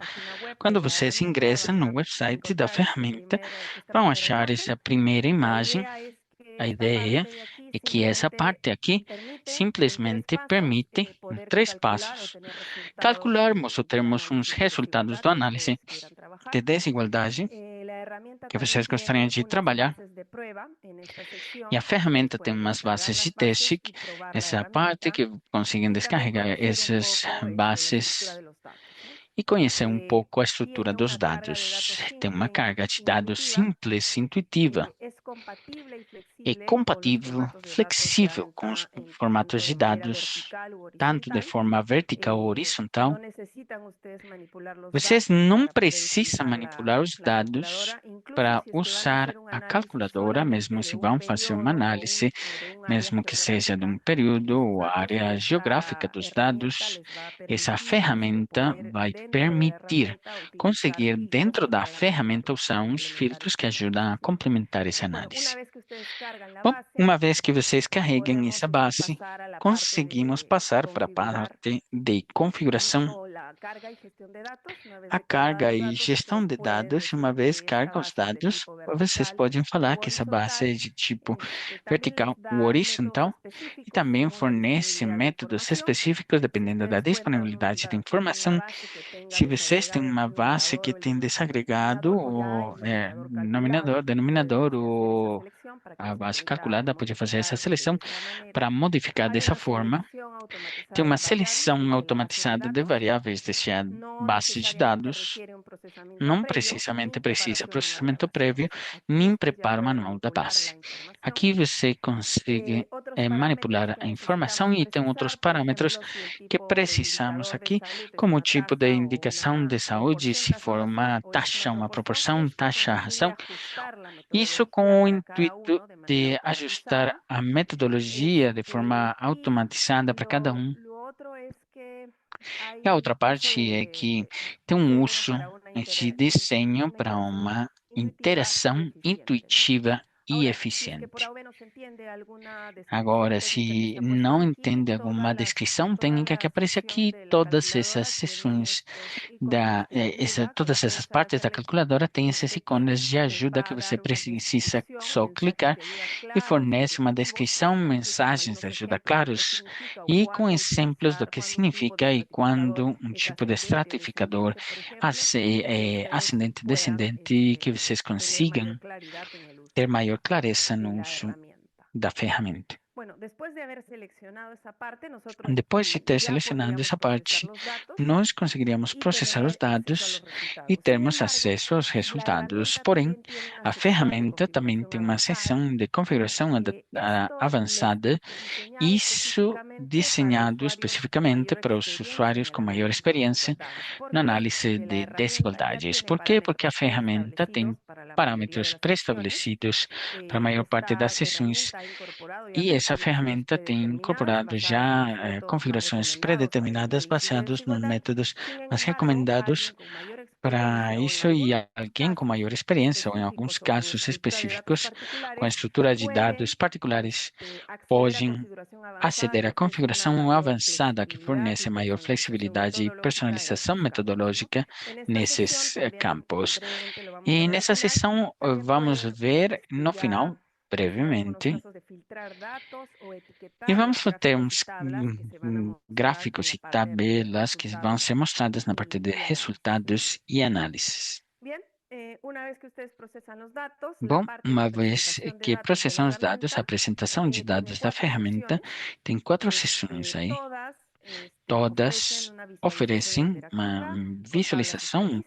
quando vocês ingressam no website da ferramenta, vão achar essa primeira imagem. A ideia é que essa parte aqui simplesmente permite, em 3 passos, calcularmos ou termos uns resultados da análise de desigualdade que vocês gostariam de trabalhar. E a ferramenta tem umas bases de teste, essa parte que conseguem descarregar essas bases e conhecer um pouco a estrutura dos dados. Tem uma carga de dados simples, intuitiva e compatível, flexível com os formatos de dados, tanto de forma vertical ou horizontal. Vocês não precisam manipular os dados para usar a calculadora, mesmo se vão fazer uma análise, mesmo que seja de um período ou área geográfica dos dados. Essa ferramenta vai permitir conseguir, dentro da ferramenta, usar uns filtros que ajudam a complementar essa análise. Bom, uma vez que vocês carreguem essa base, conseguimos passar para a parte de configuração. A carga e gestão de dados, uma vez carga os dados, vocês podem falar que essa base é de tipo vertical ou horizontal e também fornece métodos específicos dependendo da disponibilidade de informação. Se vocês têm uma base que tem desagregado o denominador ou a base calculada, pode fazer essa seleção para modificar dessa forma. Tem uma seleção automatizada de variáveis dessa base de dados. Não precisamente precisa processamento prévio, nem preparo manual da base. Aqui você consegue manipular a informação e tem outros parâmetros que precisamos aqui, como o tipo de indicação de saúde, se for uma taxa, uma proporção, taxa, razão. Isso com o intuito de ajustar a metodologia de forma automatizada para cada um. E a outra parte é que tem um uso de desenho para uma interação intuitiva e eficiente. Agora, se não entende alguma descrição técnica que aparece aqui, todas essas seções, todas essas partes da calculadora têm esses ícones de ajuda que você precisa só clicar e fornece uma descrição, mensagens de ajuda claros e com exemplos do que significa e quando um tipo de estratificador ascendente, descendente, que vocês consigam ter maior clareza no uso da ferramenta. Bueno, después de haber seleccionado esa parte, nosotros Depois de ter ya selecionado podríamos essa parte, procesar los datos nós conseguiríamos y processar os tener acceso a dados los e resultados. termos Sin embargo, acesso aos la resultados. herramienta Porém, también tiene una a sección de ferramenta também configuración tem uma avanzada seção de configuração que esto avançada, diseñado isso específicamente desenhado para especificamente para os usuários com maior experiência na análise de desigualdades. Por quê? Porque a ferramenta tem parâmetros pré-estabelecidos para a maior parte das sessões e essa ferramenta tem incorporado já configurações pré-determinadas baseadas nos métodos mais recomendados para isso e alguém com maior experiência ou em alguns casos específicos com a estrutura de dados particulares podem aceder à configuração avançada que fornece maior flexibilidade e personalização metodológica nesses campos. E nessa sessão vamos ver no final brevemente. E vamos ter uns gráficos e tabelas que vão ser mostradas na parte de resultados e análises. Bom, uma vez que processam os dados, a apresentação de dados da ferramenta tem 4 sessões aí. Todas oferecem uma visualização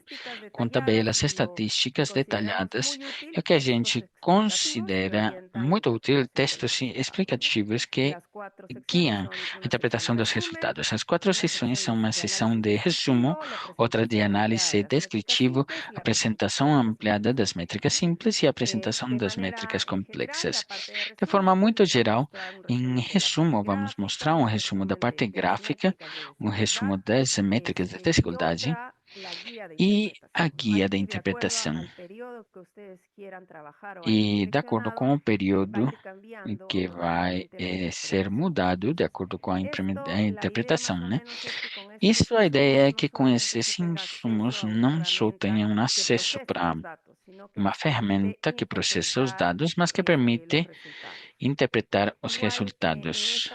com tabelas estatísticas detalhadas e o que a gente considera muito útil, textos explicativos que guiam a interpretação dos resultados. As 4 sessões são uma sessão de resumo, outra de análise descritivo, apresentação ampliada das métricas simples e apresentação das métricas complexas. De forma muito geral, em resumo, vamos mostrar um resumo da parte gráfica, um resumo das métricas de desigualdade e a guia de interpretação. E, de acordo com o período que vai ser mudado, de acordo com a interpretação, né? Isso, a ideia é que com esses insumos não só tenham acesso para uma ferramenta que processa os dados, mas que permite interpretar os resultados.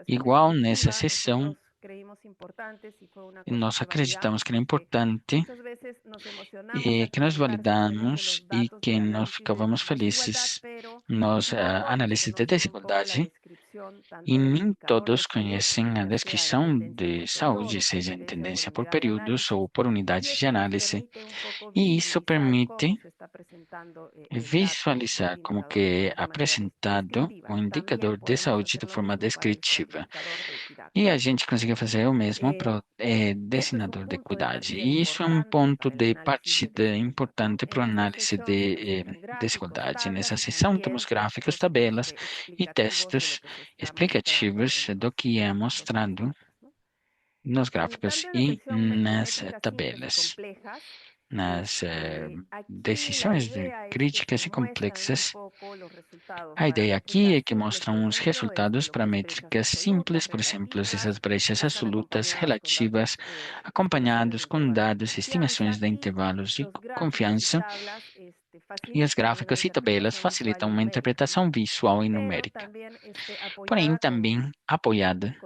Igual nessa sessão, nós acreditamos que é importante e que nós validamos e que nós ficávamos felizes nas análises de desigualdade e nem todos conhecem a descrição de saúde, seja em tendência por períodos ou por unidades de análise, e isso permite visualizar como que é apresentado o indicador de saúde de forma descritiva. E a gente conseguiu fazer o mesmo para o designador de equidade. E isso é um ponto de partida importante para a análise de desigualdade. Nessa seção temos gráficos, tabelas e textos explicativos do que é mostrado nos gráficos e nas tabelas. Nas decisões críticas e complexas, a ideia aqui é que mostram os resultados para métricas simples, por exemplo, essas brechas absolutas relativas, acompanhados com dados e estimações de intervalos de confiança, e os gráficos e tabelas facilitam uma interpretação visual e numérica, porém também apoiada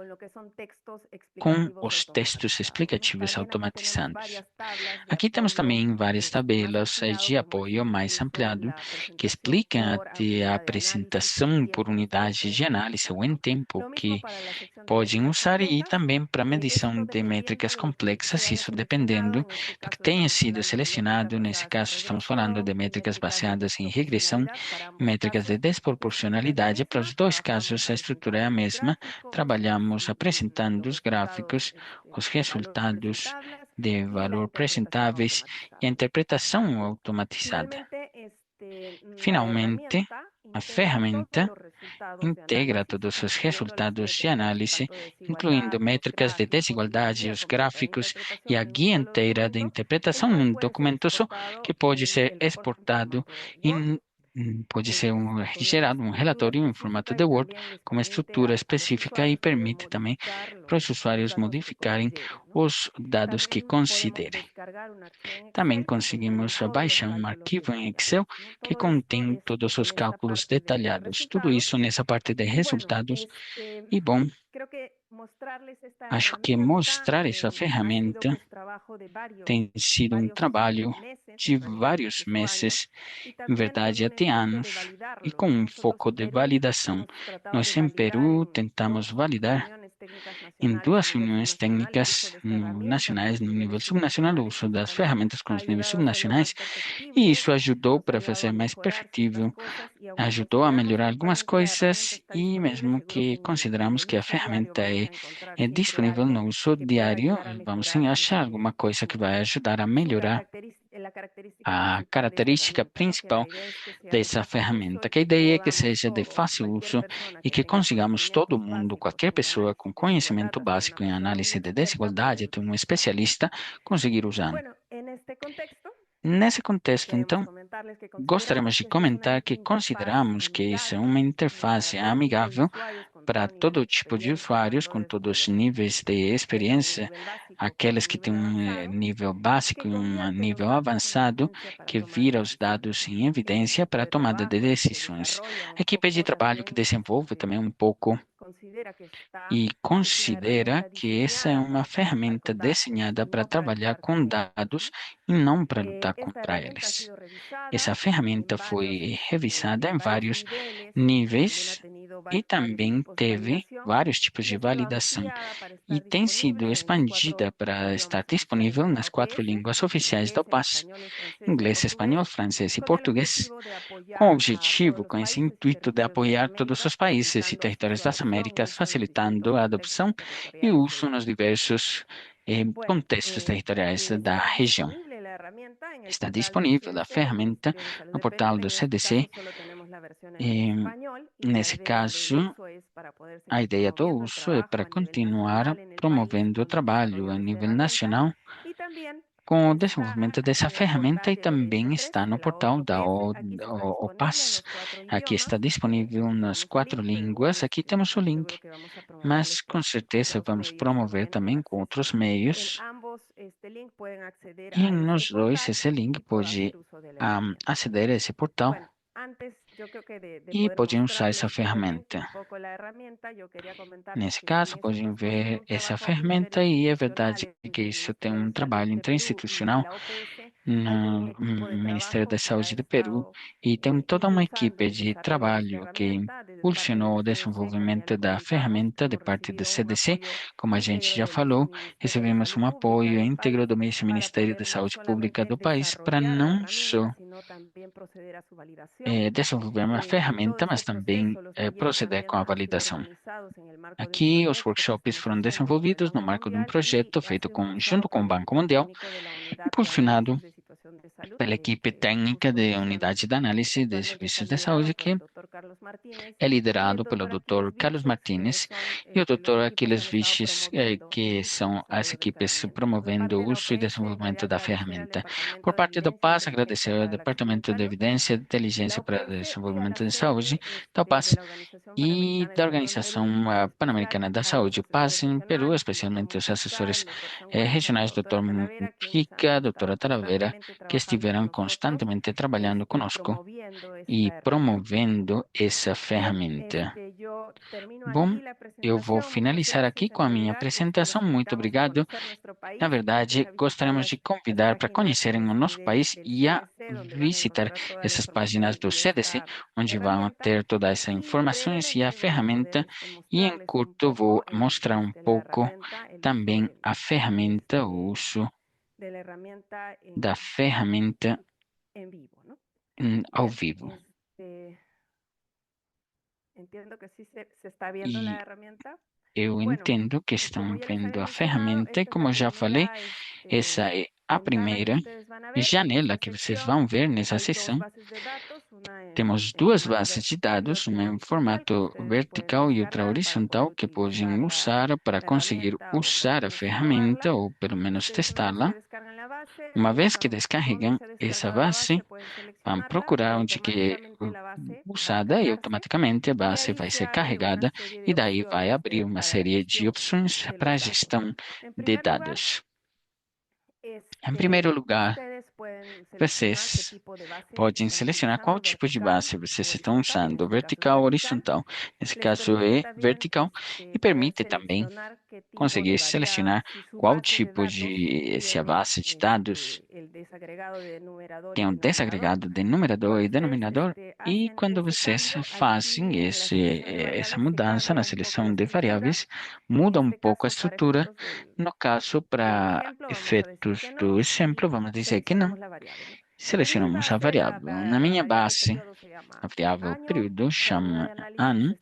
com os textos explicativos automatizados. Aqui temos também várias tabelas de apoio mais ampliado que explicam até a apresentação por unidade de análise ou em tempo que podem usar e também para medição de métricas complexas, isso dependendo do que tenha sido selecionado. Nesse caso, estamos falando de métricas baseadas em regressão e métricas de desproporcionalidade. Para os dois casos, a estrutura é a mesma. Trabalhamos apresentando os gráficos, os resultados de valor apresentáveis e a interpretação automatizada. Finalmente, a ferramenta integra todos os resultados de análise, incluindo métricas de desigualdade, os gráficos e a guia inteira de interpretação num documento só que pode ser exportado e pode ser gerado um relatório em formato de Word com uma estrutura específica e permite também para os usuários modificarem os dados que considerem. Também conseguimos baixar um arquivo em Excel que contém todos os cálculos detalhados. Tudo isso nessa parte de resultados. E bom, acho que mostrar essa ferramenta tem sido um trabalho de vários meses, em verdade até anos, e com um foco de validação. Nós, em Peru, tentamos validar em 2 reuniões técnicas nacionais no nível subnacional o uso das ferramentas com os níveis subnacionais, e isso ajudou para fazer mais perfectível, ajudou a melhorar algumas coisas, e mesmo que consideramos que a ferramenta é disponível no uso diário, vamos achar alguma coisa que vai ajudar a melhorar a característica principal dessa ferramenta, que a ideia é que seja de fácil uso e que consigamos todo mundo, qualquer pessoa com conhecimento básico em análise de desigualdade, até um especialista, conseguir usar. Nesse contexto, então, gostaríamos de comentar que consideramos que isso é uma interface amigável para todo tipo de usuários, com todos os níveis de experiência, aqueles que têm um nível básico e um nível avançado, que vira os dados em evidência para a tomada de decisões. A equipe de trabalho que desenvolve também um pouco e considera que essa é uma ferramenta desenhada para trabalhar com dados e não para lutar contra eles. Essa ferramenta foi revisada em vários níveis e também teve vários tipos de validação e tem sido expandida para estar disponível nas 4 línguas oficiais da OPAS, inglês, espanhol, francês e português, com o objetivo, com esse intuito de apoiar todos os países e territórios das Américas, facilitando a adopção e o uso nos diversos contextos territoriais da região. Está disponível a ferramenta no portal do CDC. Nesse caso, a ideia do uso é para continuar promovendo o trabalho a nível nacional com o desenvolvimento dessa ferramenta, e também está no portal da OPAS. Aqui está disponível nas 4 línguas. Aqui temos o link, mas com certeza vamos promover também com outros meios. E nos dois, esse link pode aceder a esse portal e podem usar essa ferramenta. Nesse caso, podem ver essa ferramenta, e é verdade que isso tem um trabalho interinstitucional no Ministério da Saúde do Peru, e tem toda uma equipe de trabalho que impulsionou o desenvolvimento da ferramenta de parte do CDC. Como a gente já falou, recebemos um apoio íntegro do Ministério da Saúde Pública do país para não só desenvolver uma ferramenta, mas também proceder com a validação. Aqui, os workshops foram desenvolvidos no marco de um projeto feito junto com o Banco Mundial, impulsionado pela equipe técnica de Unidade de Análise de Serviços de Saúde, que é liderado pelo Dr. Carlos Martínez e o Dr. Aquiles Viches, que são as equipes promovendo o uso e desenvolvimento da ferramenta. Por parte do PAS, agradecer ao Departamento de Evidência e Inteligência para o Desenvolvimento de Saúde, da PAS, e da Organização Pan-Americana da Saúde, PAS, em Peru, especialmente os assessores regionais, Dr. Mujica, Dra. Talavera, que estiveram constantemente trabalhando conosco e promovendo essa ferramenta. Bom, eu vou finalizar aqui com a minha apresentação. Muito obrigado. Na verdade, gostaríamos de convidar para conhecerem o nosso país e a visitar essas páginas do CDC, onde vão ter todas essas informações e a ferramenta. E em curto vou mostrar um pouco também a ferramenta, o uso da ferramenta ao vivo. E eu entendo que estão vendo a ferramenta, e como eu já falei, essa é a primeira janela que vocês vão ver nessa sessão. Temos 2 bases de dados, uma em formato vertical e outra horizontal, que podem usar para conseguir usar a ferramenta ou pelo menos testá-la. Uma vez que descarregam essa base, vão procurar onde que é usada, e automaticamente a base vai ser carregada, e daí vai abrir uma série de opções para a gestão de dados. Em primeiro lugar, vocês podem selecionar qual tipo de base vocês estão usando, vertical ou horizontal. Nesse caso é vertical, e permite também conseguir selecionar qual tipo de, se a base de dados tem um desagregado de numerador e denominador, e quando vocês fazem essa mudança na seleção de variáveis, muda um pouco a estrutura. No caso, para efeitos do exemplo, vamos dizer que não. Selecionamos a variável. Na minha base, a variável período chama AN.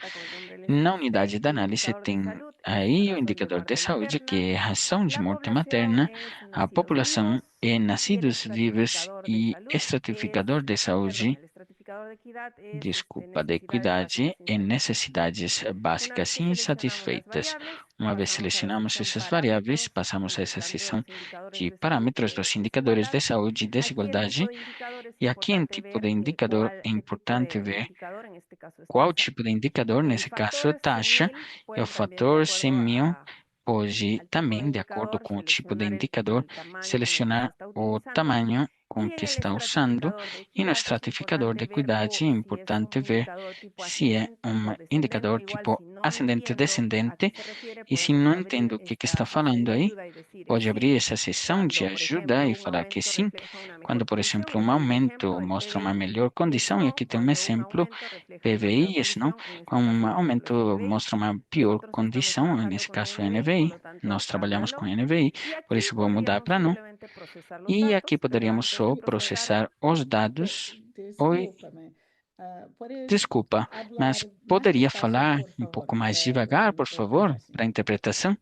Na unidade de análise tem aí o indicador de saúde, que é razão de morte materna, a população e nascidos vivos e estratificador de saúde, desculpa, de equidade e necessidades básicas insatisfeitas. Uma vez selecionamos essas variáveis, passamos a essa seção de parâmetros dos indicadores de saúde e desigualdade. E aqui em tipo de indicador é importante ver qual tipo de indicador, nesse caso, taxa, e o fator 100.000 pode também, de acordo com o tipo de indicador, selecionar o tamanho com que está usando, e no estratificador de equidade é importante ver se é um indicador tipo ascendente-descendente, e se não entendo o que está falando aí, pode abrir essa seção de ajuda e falar que sim, quando, por exemplo, um aumento mostra uma melhor condição, e aqui tem um exemplo, PVI, não? Quando um aumento mostra uma pior condição, nesse caso é NVI, nós trabalhamos com NVI, por isso vou mudar para não. E aqui poderíamos só processar os dados. Oi, desculpa, mas poderia falar um pouco mais devagar, por favor, para a interpretação?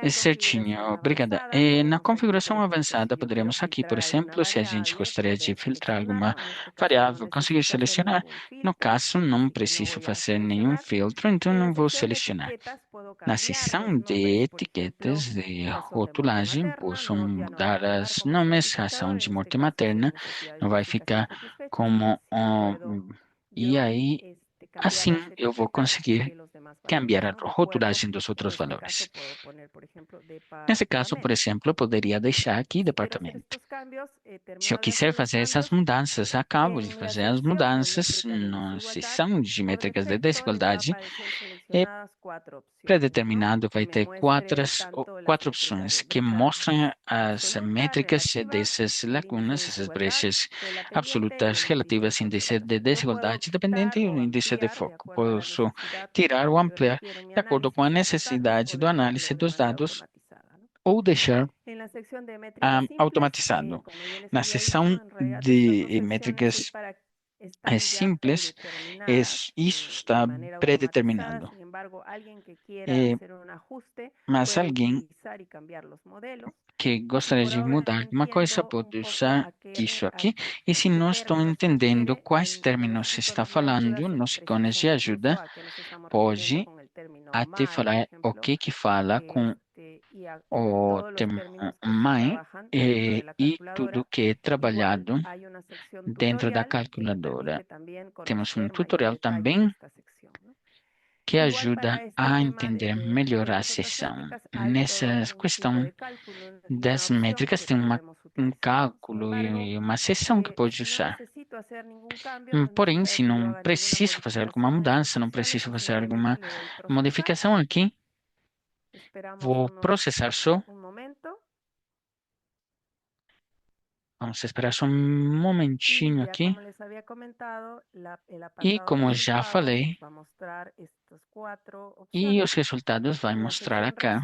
Certinho, obrigada. Na configuração avançada, poderíamos aqui, por exemplo, se a gente gostaria de filtrar alguma variável, conseguir selecionar. No caso, não preciso fazer nenhum filtro, então não vou selecionar. Na seção de etiquetas de rotulagem, posso mudar os nomes, razão de morte materna, não vai ficar como... e aí, assim, eu vou conseguir cambiar a rotulagem dos outros valores. Nesse caso, por exemplo, eu poderia deixar aqui departamento. Se eu quiser fazer essas mudanças, acabo de fazer as mudanças na seção de métricas de desigualdade. Predeterminado vai ter quatro opções que mostram as métricas dessas lacunas, essas brechas absolutas relativas ao índice de desigualdade dependente do índice de foco. Posso tirar ou ampliar de acordo com a necessidade do análise dos dados ou deixar automatizado. Na seção de métricas simples, isso está predeterminado. Mas alguém que gostaria de mudar uma coisa pode usar isso aqui. E se não estou entendendo quais termos se está falando, nos ícones de ajuda, pode até falar o que fala com o termo mãe e tudo que é trabalhado dentro da calculadora. Temos um tutorial também que ajuda a entender melhor a seção. Nessa questão das métricas, tem um cálculo e uma seção que pode usar. Porém, se não preciso fazer alguma mudança, não preciso fazer alguma modificação aqui, vou processar só. Vamos esperar só um momentinho aqui. E como já falei, e os resultados vai mostrar acá.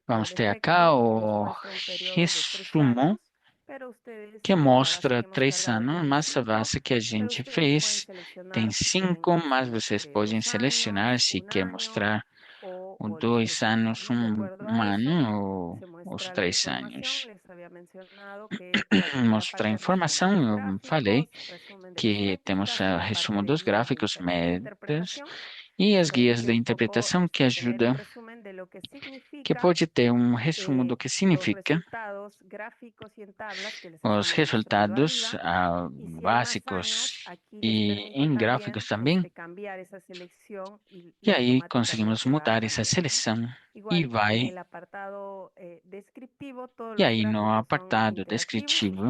Vamos ter acá o resumo que mostra 3 anos, mas a base que a gente fez tem 5, mas vocês podem selecionar se quer mostrar os 2 anos, um ano ou os 3 anos. Mostrar informação, eu falei que temos o resumo dos gráficos, médias e as guias de interpretação que ajudam, que pode ter um resumo do que significa os resultados básicos e em gráficos também. E aí conseguimos mudar essa seleção e vai. E aí no apartado descritivo,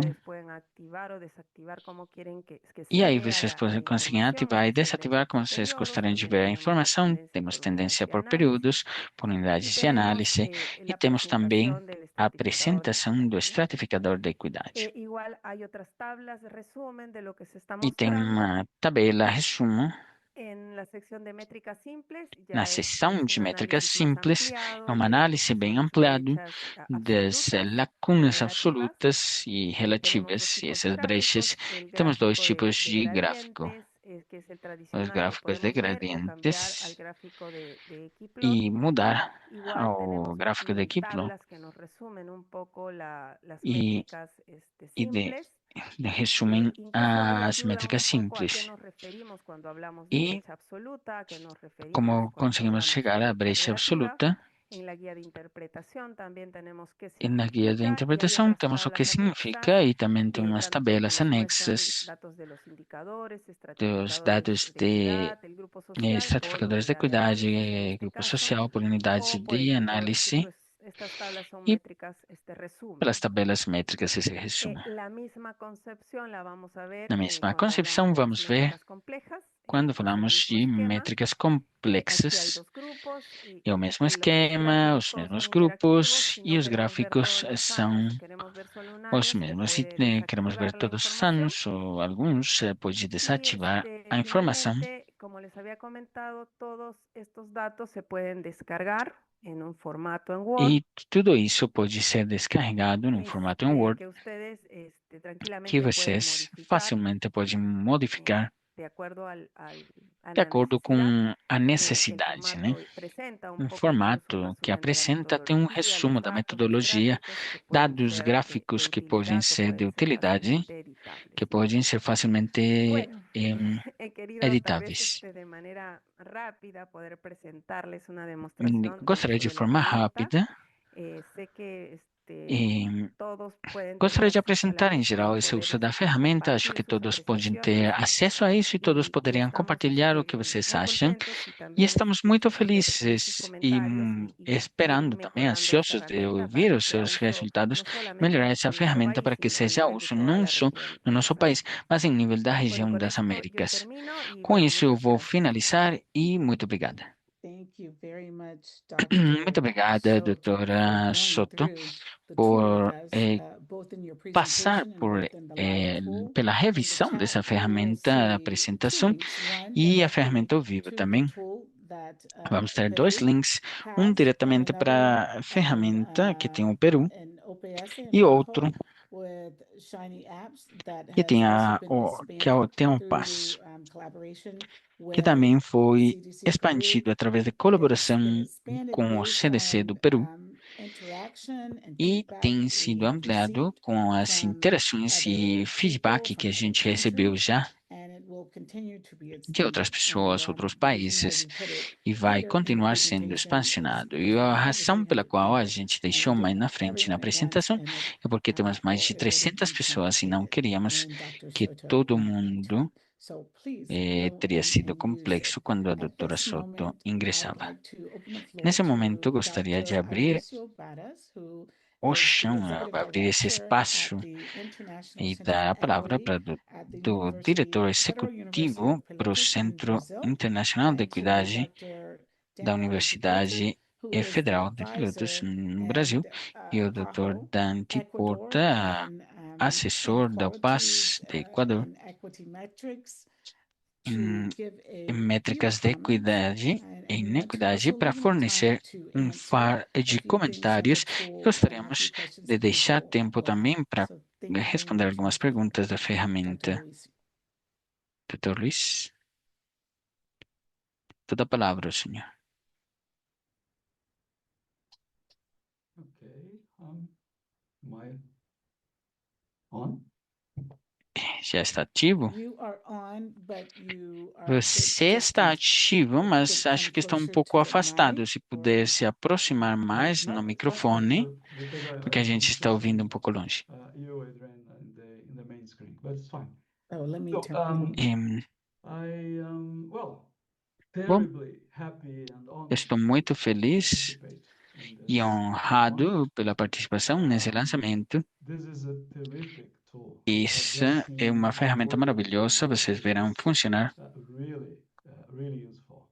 e aí vocês conseguem ativar e desativar como vocês gostariam de ver a informação. Temos tendência por períodos, por unidades de análise, e temos também a estratificador. apresentação do estratificador da equidade. Igual hay otras tablas de resumen de lo que se está E tem mostrando. uma tabela resumo En la sección de métricas simples, na ya seção de un métricas análisis más simples, ampliado é uma de análise bem las ampliada brechas das absolutas, lacunas relativas. absolutas e Tenemos dos relativas, e tipos essas brechas. gráficos, el Temos dois gráfico tipos de de gráfico. gradientes, que es el Os tradicional que gráficos de podemos ver, o cambiar al gradientes gráfico de Equiplot. e mudar Igual ao tenemos gráfico de Equiplot tablas que nos resumen un poco las e, métricas e de simples. resumem Incluso nos as ayuda métricas un poco a qué simples nos referimos cuando hablamos de e brecha absoluta, a qué nos referimos como cuando conseguimos hablamos chegar de à brecha brecha relativa. absoluta. En la guía de interpretación también tenemos qué E na guia de significa y hay interpretação otras temos o que tablas significa anexas e também tem umas tanto que tabelas nos muestran anexas datos de los indicadores, dos estratificadores dados de de equidad, el grupo social por estratificadores de unidad de equidade, análisis en este grupo caso, social por unidade o por de análise estas tablas son e métricas resumen. pelas tabelas métricas esse resumo. La misma concepción la vamos a ver Na mesma cuando concepção, hablamos de las vamos ver métricas complejas. quando Es el falamos mismo de esquema. métricas Aquí hay complexas. dos grupos y É o mesmo los esquema, os gráficos todos mesmos son grupos interactivos. Si e no os queremos ver gráficos todos los são años, queremos ver solo un os año, se mesmos. Se puede queremos ver desactivar la todos os información. anos ou alguns, pode Y desativar a informação. finalmente, como les había comentado, todos estos datos se pueden descargar en un formato en Word. E tudo isso pode ser descarregado num formato em Word Que ustedes tranquilamente que pueden vocês modificar facilmente podem modificar de acuerdo de acordo com a El necessidade, né? formato presenta Um poco formato incluso que resumen de la apresenta tem um metodología, resumo los da datos metodologia, gráficos que pueden dados ser gráficos de que podem utilidad o ser de pueden ser utilidade, fácilmente editables, que ¿no? podem ser facilmente Bueno, he querido tal vez editáveis. de manera rápida poder presentarles una demostración del Gostaria uso de de la forma herramienta. rápida Sé que e todos pueden gostaria tener de acceso a la apresentar em misma geral y esse poder uso da ferramenta. Acho compartir que sus todos podem ter apreciaciones acesso a isso e todos y poderiam estamos compartilhar o que vocês muy acham. contentos y E también estamos muito ver sus felizes e comentarios y esperando ir também, mejorando esta ansiosos de herramienta ouvir para os que sea seus uso resultados, no solamente melhorar en essa nuestro ferramenta país, para que sino a seja nivel de uso toda não la só región no de nosso las país, Américas. mas em nível da Bueno, região con das esto yo Américas. termino y Com bueno, isso, eu muchas vou gracias. finalizar e muito obrigada. Thank you very much, Muito Dr. obrigada, Soto, doutora for going Soto, through the tool por with us, both in your passar presentation and por both in the live poll. pela In the revisão chat, dessa you will ferramenta, see two apresentação links. One e a directly ferramenta ao vivo to the também. tool that Vamos ter Peru dois links, um has, and diretamente another para a ferramenta que tem o Peru in OPS and e outro Idaho with Shiny Apps that que has tem also been tem um expanded passo, through collaboration que with também foi CDC Peru. expandido através de It's colaboração been expanded com o based CDC do on Peru interaction and e feedback tem we sido have ampliado received com as from interações e other feedback people que a from other gente recebeu countries, já and it will continue to be de outras extended. pessoas, outros The reason why países, we put it e vai later in the continuar sendo presentation is expansionado. E because we a have over razão pela 300 qual a people, gente and we deixou don't mais na want frente na everyone at once, apresentação and it é porque temos mais or de it wouldn't 300 be pessoas e não complicated queríamos when Dr. que Soto todo entered. mundo So please go teria sido and use it. complexo quando a At doutora this Soto moment, I'd ingressava. like to open the floor Nesse to momento, eu gostaria de Dr. abrir Aloysio Baras, who o is the chão, executive abrir esse director espaço at the International e Center for dar a palavra Equity para at the do diretor Federal University of executivo para o Pelotas in Centro Brazil, Internacional de and to Equidade Dr. da Daniel de Porto, Universidade who is the Federal de Pelotas, advisor no Brasil, e o Dr. PAHO Dante Ecuador Porta, in assessor da qualities UPAS de Equador, and equity metrics, em to give em a métricas de few comments, equidade e and we want to inequidade also para leave enough time fornecer to par answer de a few things on the comentários. tool, a few Gostaríamos questions de that people deixar tempo will have. também para So thank you very responder much, algumas perguntas da ferramenta. Dr. Aloysio. Dr. Luiz, toda a palavra, senhor. Okay. Am I on? Já está ativo? You are on, but you are Você está ativo, mas acho que está um pouco afastado. Se puder se aproximar mais no microfone, porque a gente está ouvindo um pouco longe. You, Adrian, in the main screen, but it's fine. Oh, let me So, turn. I am, well, Bom, terribly happy and honored estou muito to feliz participate in this e launch. honrado pela participação nesse lançamento. This is a terrific tool. Isso I've just é uma seen ferramenta working maravilhosa, vocês verão funcionar really useful.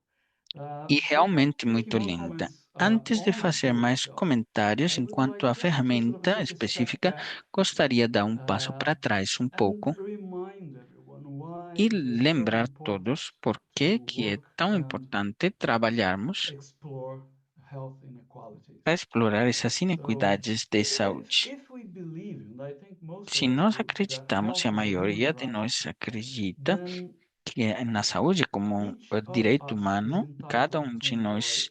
e realmente Few muito key linda. moments antes de fazer mais comentários enquanto à ferramenta específica, gostaria de dar um passo para trás um pouco e lembrar todos por que é tão importante trabalharmos para explorar essas inequidades de saúde. Se nós acreditamos, e a maioria de nós acredita, que na saúde como um direito humano, cada um de nós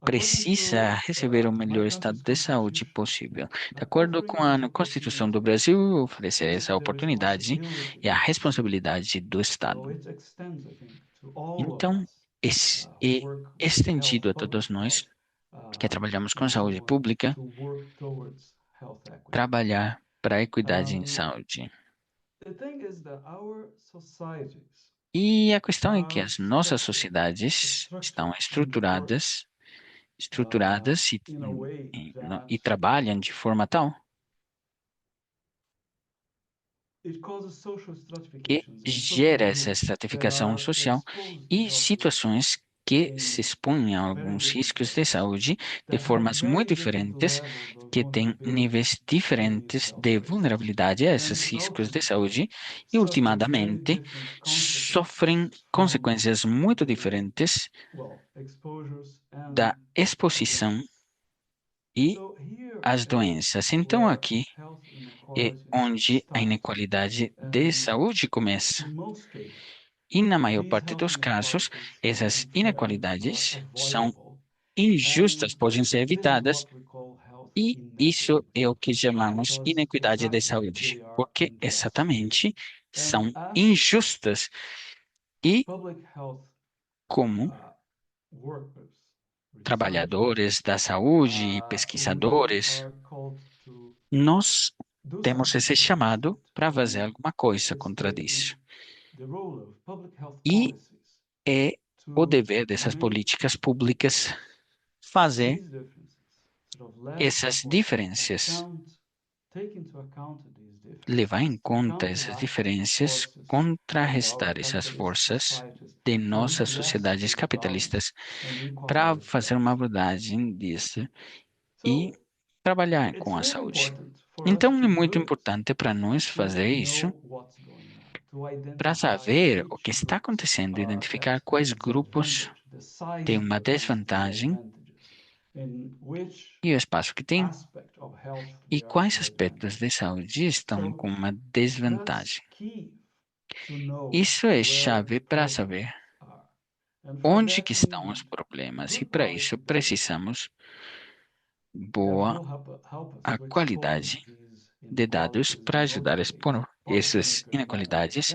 precisa receber o melhor estado de saúde possível. De acordo com a Constituição do Brasil, oferecer essa oportunidade é a responsabilidade do Estado. Então, é estendido a todos nós que trabalhamos com saúde pública, trabalhar para a equidade em saúde. E a questão é que as nossas sociedades estão estruturadas e trabalham de forma tal que gera essa estratificação social e situações que se expõem a alguns riscos de saúde de formas muito diferentes, que têm níveis diferentes de vulnerabilidade a esses riscos de saúde e, ultimadamente, sofrem consequências muito diferentes da exposição e as doenças. Então, aqui é onde a inequalidade de saúde começa. E, na maior parte dos casos, essas inequalidades são injustas, podem ser evitadas, e isso é o que chamamos inequidade de saúde, porque exatamente são injustas. E, como trabalhadores da saúde e pesquisadores, nós temos esse chamado para fazer alguma coisa contra isso. E é o dever dessas políticas públicas fazer essas diferenças, levar em conta essas diferenças, contrarrestar essas forças de nossas sociedades capitalistas para fazer uma abordagem disso e trabalhar com a saúde. Então, é muito importante para nós fazer isso, para saber o que está acontecendo, identificar quais grupos têm uma desvantagem e o espaço que tem, e quais aspectos de saúde estão com uma desvantagem. Isso é chave para saber onde que estão os problemas, e para isso precisamos boa a qualidade de dados para ajudar a expor essas inequalidades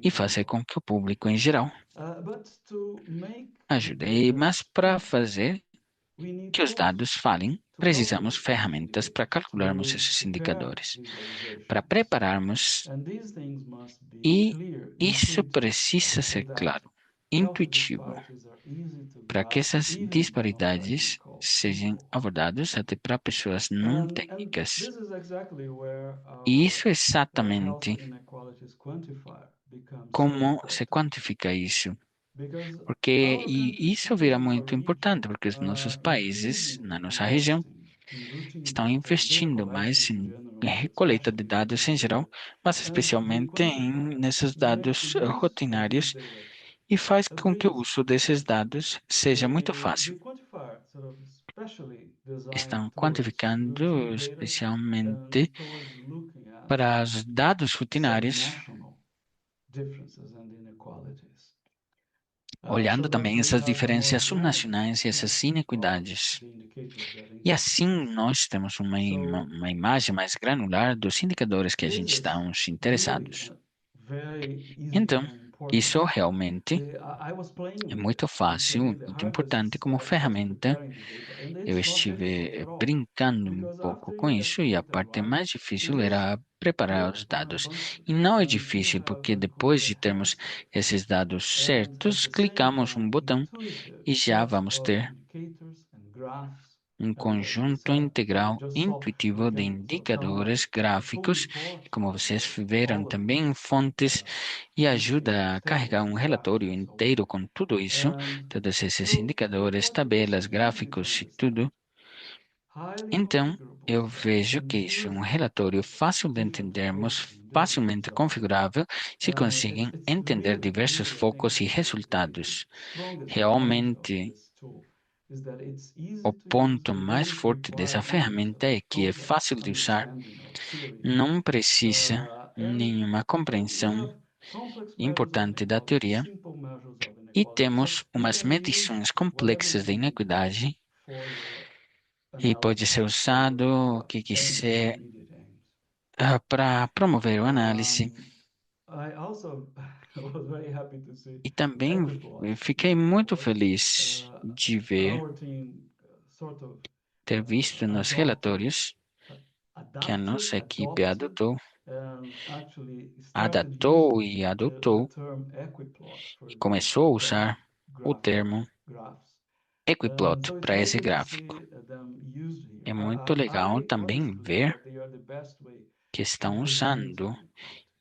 e fazer com que o público em geral ajude. Mas para fazer que os dados falem, precisamos ferramentas para calcularmos esses indicadores, para prepararmos, e isso precisa ser claro, intuitivo, para que essas disparidades sejam abordadas até para pessoas não técnicas. E isso é exatamente como se quantifica isso. Porque isso vira muito importante, porque os nossos países, na nossa região, estão investindo mais em recoleta de dados em geral, mas especialmente nesses dados rotinários, e faz com que o uso desses dados seja muito fácil. Estão quantificando especialmente para os dados rotinários, olhando também essas diferenças subnacionais e essas inequidades. E assim nós temos uma imagem mais granular dos indicadores que a gente está interessados. Então, isso realmente é muito fácil, muito importante como ferramenta. Eu estive brincando um pouco com isso, e a parte mais difícil era preparar os dados. E não é difícil, porque depois de termos esses dados certos, clicamos um botão e já vamos ter um conjunto integral intuitivo de indicadores gráficos, como vocês viram também em fontes, e ajuda a carregar um relatório inteiro com tudo isso, todos esses indicadores, tabelas, gráficos e tudo. Então, eu vejo que isso é um relatório fácil de entendermos, facilmente configurável, se conseguem entender diversos focos e resultados. Realmente, o ponto mais forte dessa ferramenta é que é fácil de usar, não precisa nenhuma compreensão importante da teoria e temos umas medições complexas de inequidade e pode ser usado o que quiser para promover o análise. E também fiquei muito feliz de ter visto nos relatórios que a nossa equipe adaptou e adotou e começou a usar o termo Equiplot para esse gráfico. É muito legal também ver que estão usando,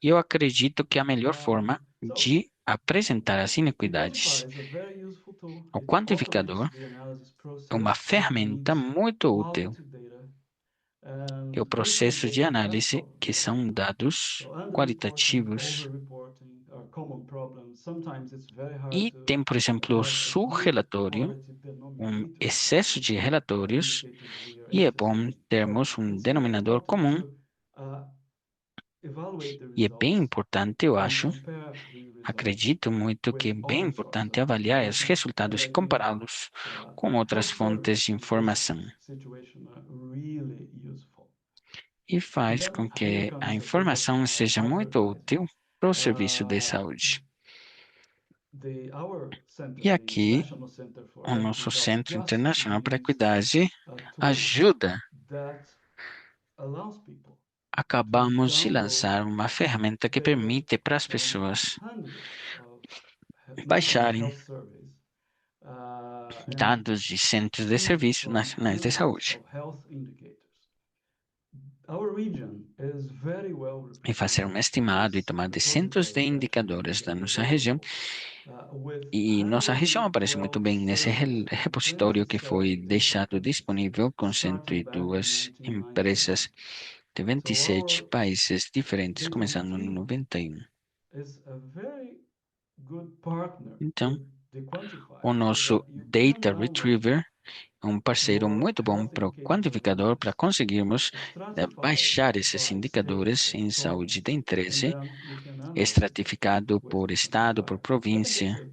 e eu acredito que a melhor forma de apresentar as inequidades. O quantificador é uma ferramenta muito útil. É o processo de análise, que são dados qualitativos. E tem, por exemplo, o subrelatório, um excesso de relatórios, e é bom termos um denominador comum. E é bem importante, eu acho, acredito muito que é bem importante avaliar os resultados e compará-los com outras fontes de informação. E faz com que a informação seja muito útil para o serviço de saúde. E aqui, o nosso Centro Internacional para a Equidade ajuda. Acabamos de lançar uma ferramenta que permite para as pessoas baixarem dados de centros de serviços nacionais de saúde e fazer um estimado e tomar de centros de indicadores da nossa região. E nossa região aparece muito bem nesse repositório que foi deixado disponível com 102 empresas de 27 países diferentes, começando em 91. Então, o nosso Data Retriever é um parceiro muito bom para o quantificador, para conseguirmos baixar esses indicadores em saúde de interesse, estratificado por estado, por província,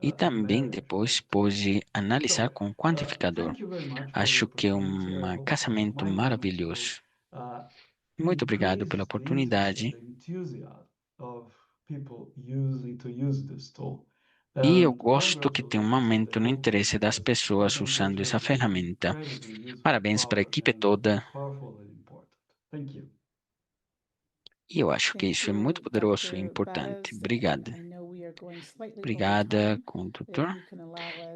e também depois pode analisar com o quantificador. Acho que é um casamento maravilhoso. Muito obrigado pela oportunidade. E eu gosto que tem um aumento no interesse das pessoas usando essa ferramenta. Parabéns para a equipe toda. E eu acho que isso é muito poderoso e importante. Obrigada. Obrigada, condutor.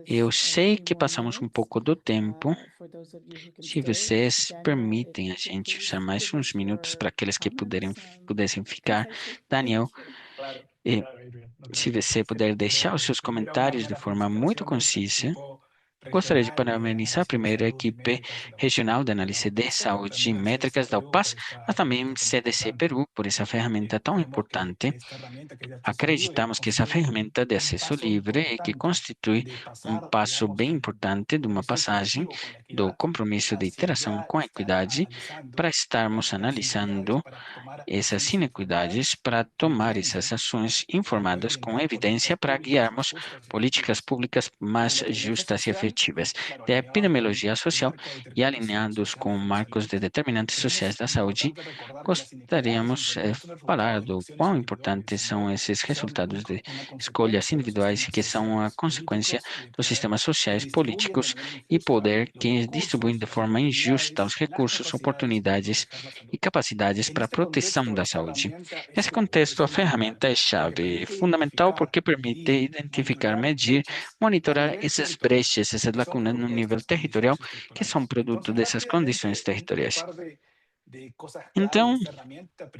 Eu sei que passamos um pouco do tempo. Se vocês permitem a gente usar mais uns minutos para aqueles que pudessem ficar. Daniel, se você puder deixar os seus comentários de forma muito concisa. Gostaria de parabenizar primeiro a equipe regional de análise de saúde e métricas da UPAS, mas também CDC Peru por essa ferramenta tão importante. Acreditamos que essa ferramenta de acesso livre é que constitui um passo bem importante de uma passagem do compromisso de interação com a equidade para estarmos analisando essas inequidades, para tomar essas ações informadas com evidência para guiarmos políticas públicas mais justas e efetivas de epidemiologia social e alinhados com marcos de determinantes sociais da saúde. Gostaríamos de falar do quão importantes são esses resultados de escolhas individuais que são a consequência dos sistemas sociais, políticos e poder que distribuem de forma injusta os recursos, oportunidades e capacidades para a proteção da saúde. Nesse contexto, a ferramenta é chave, fundamental porque permite identificar, medir, monitorar essas brechas, essas essas lacunas no nível territorial, que são produto dessas condições territoriais. Então,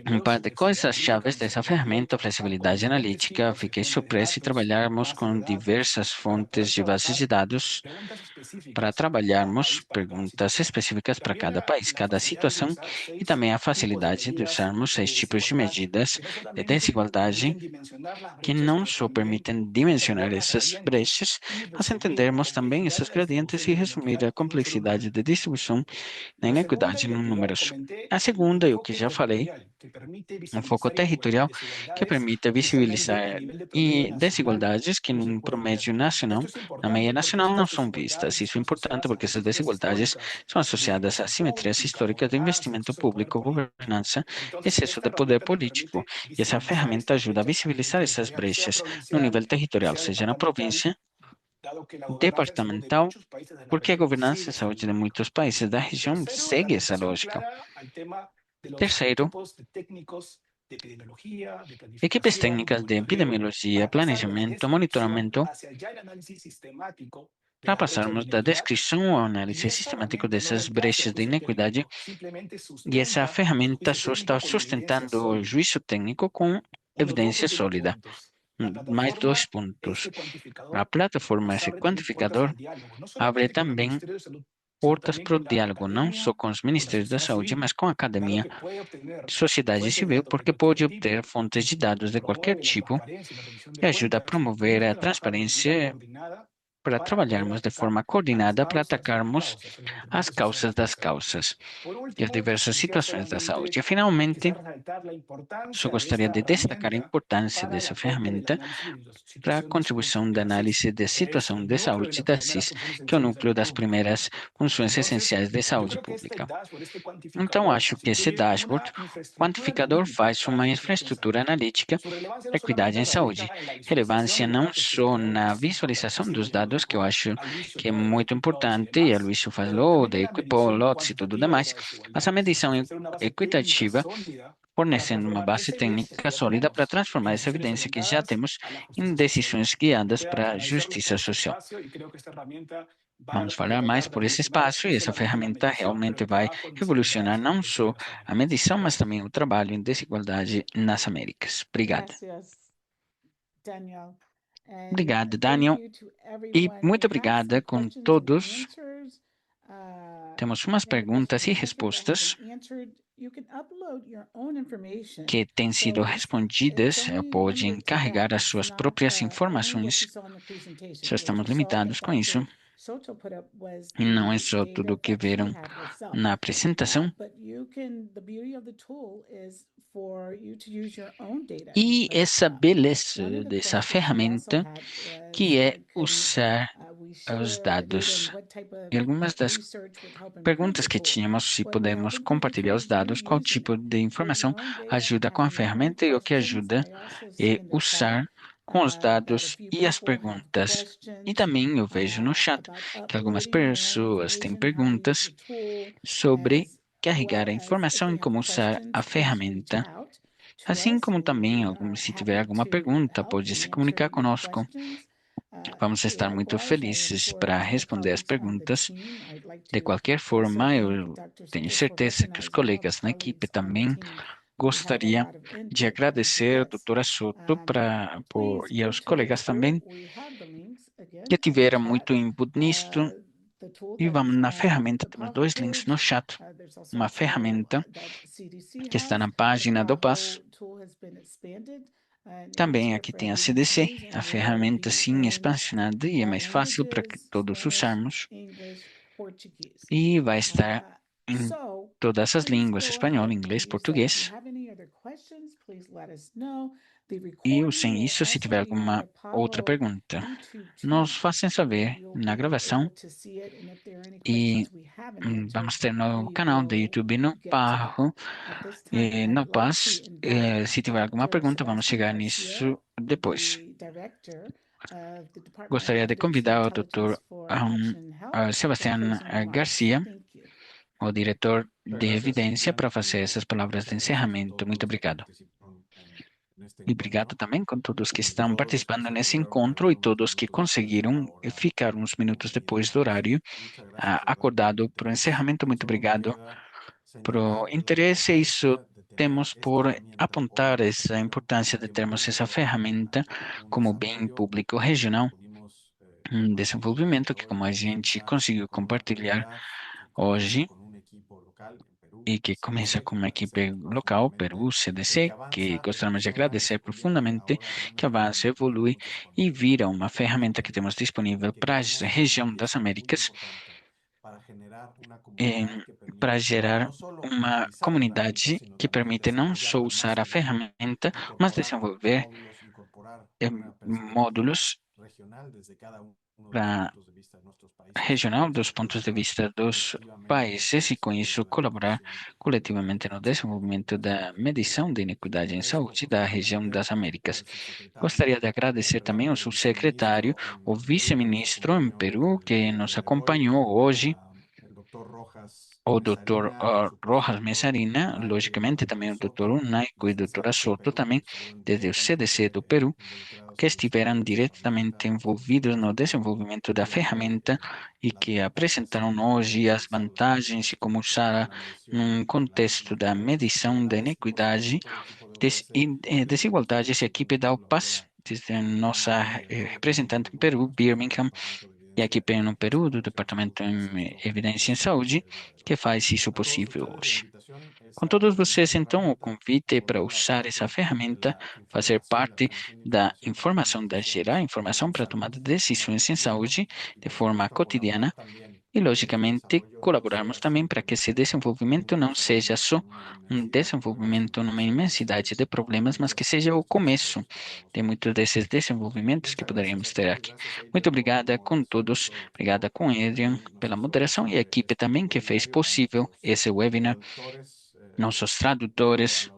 um par de coisas chaves dessa ferramenta, flexibilidade analítica, fiquei surpreso em trabalharmos com diversas fontes de bases de dados para trabalharmos perguntas específicas para cada país, cada situação, e também a facilidade de usarmos 6 tipos de medidas de desigualdade que não só permitem dimensionar essas brechas, mas entendermos também esses gradientes e resumir a complexidade de distribuição da inequidade em números. A segunda, e o que já falei, um foco territorial que permite visibilizar desigualdades que no promédio nacional, na média nacional, não são vistas. Isso é importante porque essas desigualdades são associadas a assimetrias históricas de investimento público, governança, excesso de poder político. E essa ferramenta ajuda a visibilizar essas brechas no nível territorial, seja na província, departamental, porque a governança e saúde de muitos países da região segue essa lógica. Terceiro, equipes técnicas de epidemiologia, planejamento, monitoramento, para passarmos da descrição ao análise sistemático dessas brechas de inequidade, e essa ferramenta só está sustentando o juízo técnico com evidência sólida. Mais 2 pontos. A plataforma, esse quantificador, abre também portas para o diálogo, não só com os Ministérios da Saúde, mas com a academia, sociedade civil, porque pode obter fontes de dados de qualquer tipo e ajuda a promover a transparência para trabalharmos de forma coordenada para atacarmos as causas das causas e as diversas situações da saúde. E, finalmente, só gostaria de destacar a importância dessa ferramenta para a contribuição da análise da situação de saúde da CIS, que é o núcleo das primeiras funções essenciais de saúde pública. Então, acho que esse dashboard, quantificador, faz uma infraestrutura analítica, equidade em saúde, relevância não só na visualização dos dados, que eu acho que é muito importante, e a Luísa falou de Equipol, lotes e tudo demais, mas a medição equitativa, fornecendo uma base técnica sólida para transformar essa evidência que já temos em decisões guiadas para a justiça social. Vamos falar mais por esse espaço e essa ferramenta realmente vai revolucionar não só a medição, mas também o trabalho em desigualdade nas Américas. Obrigado. Obrigado, Daniel. E muito obrigada com todos. Temos umas perguntas e respostas que têm sido respondidas. Podem carregar as suas próprias informações. Só estamos limitados com isso. E não é só tudo o que viram na apresentação. E essa beleza dessa ferramenta, que é usar os dados. E algumas das perguntas que tínhamos, se podemos compartilhar os dados, qual tipo de informação ajuda com a ferramenta, e o que ajuda é usar com os dados e as perguntas. E também eu vejo no chat que algumas pessoas têm perguntas sobre carregar a informação e como usar a ferramenta. Assim como também, se tiver alguma pergunta, pode se comunicar conosco. Vamos estar muito felizes para responder as perguntas. De qualquer forma, eu tenho certeza que os colegas na equipe também gostaria de agradecer a doutora Soto e aos colegas também que tiveram muito input nisto. E vamos na ferramenta, temos 2 links no chat. Uma ferramenta que está na página do PAS. Também aqui tem a CDC, a ferramenta sim expansionada e é mais fácil para que todos usarmos. E vai estar em todas as línguas, espanhol, inglês, português. E usem isso se tiver alguma outra pergunta. Nos façam saber na gravação. E vamos ter no canal do YouTube, no PAS. Se tiver alguma pergunta, vamos chegar nisso depois. Gostaria de convidar o Dr. Sebastián Garcia, o diretor de evidência, para fazer essas palavras de encerramento. Muito obrigado. E obrigado também com todos que estão participando nesse encontro e todos que conseguiram ficar uns minutos depois do horário acordado para o encerramento. Muito obrigado por interesse. Isso temos por apontar essa importância de termos essa ferramenta como bem público regional, desenvolvimento que, como a gente conseguiu compartilhar hoje, e que começa com uma equipe local, Peru, CDC, que gostaríamos de agradecer profundamente, que avança, evolui e vira uma ferramenta que temos disponível para a região das Américas, para gerar uma comunidade que permite não só usar a ferramenta, mas desenvolver módulos para regional dos pontos de vista dos países e, com isso, colaborar coletivamente no desenvolvimento da medição de inequidade em saúde da região das Américas. Gostaria de agradecer também ao subsecretário, o vice-ministro em Peru, que nos acompanhou hoje, o Dr. Rojas Mesarina, logicamente também o Dr. Unaico e a Dra. Soto, também desde o CDC do Peru, que estiveram diretamente envolvidos no desenvolvimento da ferramenta e que apresentaram hoje as vantagens e como usá-la num contexto da medição da inequidade e desigualdades. E a equipe da UPAS, desde nossa representante em Peru, Birmingham, e a equipe no Peru, do Departamento em Evidência em Saúde, que faz isso possível hoje. Com todos vocês, então, o convite é para usar essa ferramenta, fazer parte da informação, da gerar informação para tomar decisões em saúde de forma cotidiana e, logicamente, colaborarmos também para que esse desenvolvimento não seja só um desenvolvimento numa imensidade de problemas, mas que seja o começo de muitos desses desenvolvimentos que poderíamos ter aqui. Muito obrigada com todos, obrigada com Adrian pela moderação e a equipe também que fez possível esse webinar, nossos tradutores.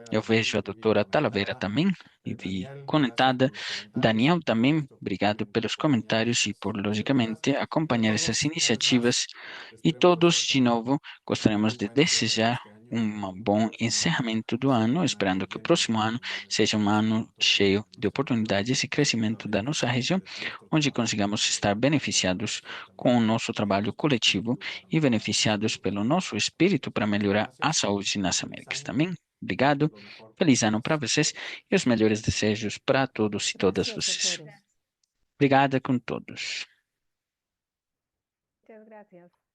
Eu vejo a doutora Talavera também, e vi conectada. Daniel também, obrigado pelos comentários e por, logicamente, acompanhar essas iniciativas. E todos, de novo, gostaríamos de desejar um bom encerramento do ano, esperando que o próximo ano seja um ano cheio de oportunidades e crescimento da nossa região, onde consigamos estar beneficiados com o nosso trabalho coletivo e beneficiados pelo nosso espírito para melhorar a saúde nas Américas também. Obrigado, feliz ano para vocês e os melhores desejos para todos e todas vocês. Obrigada com todos. Muchas gracias.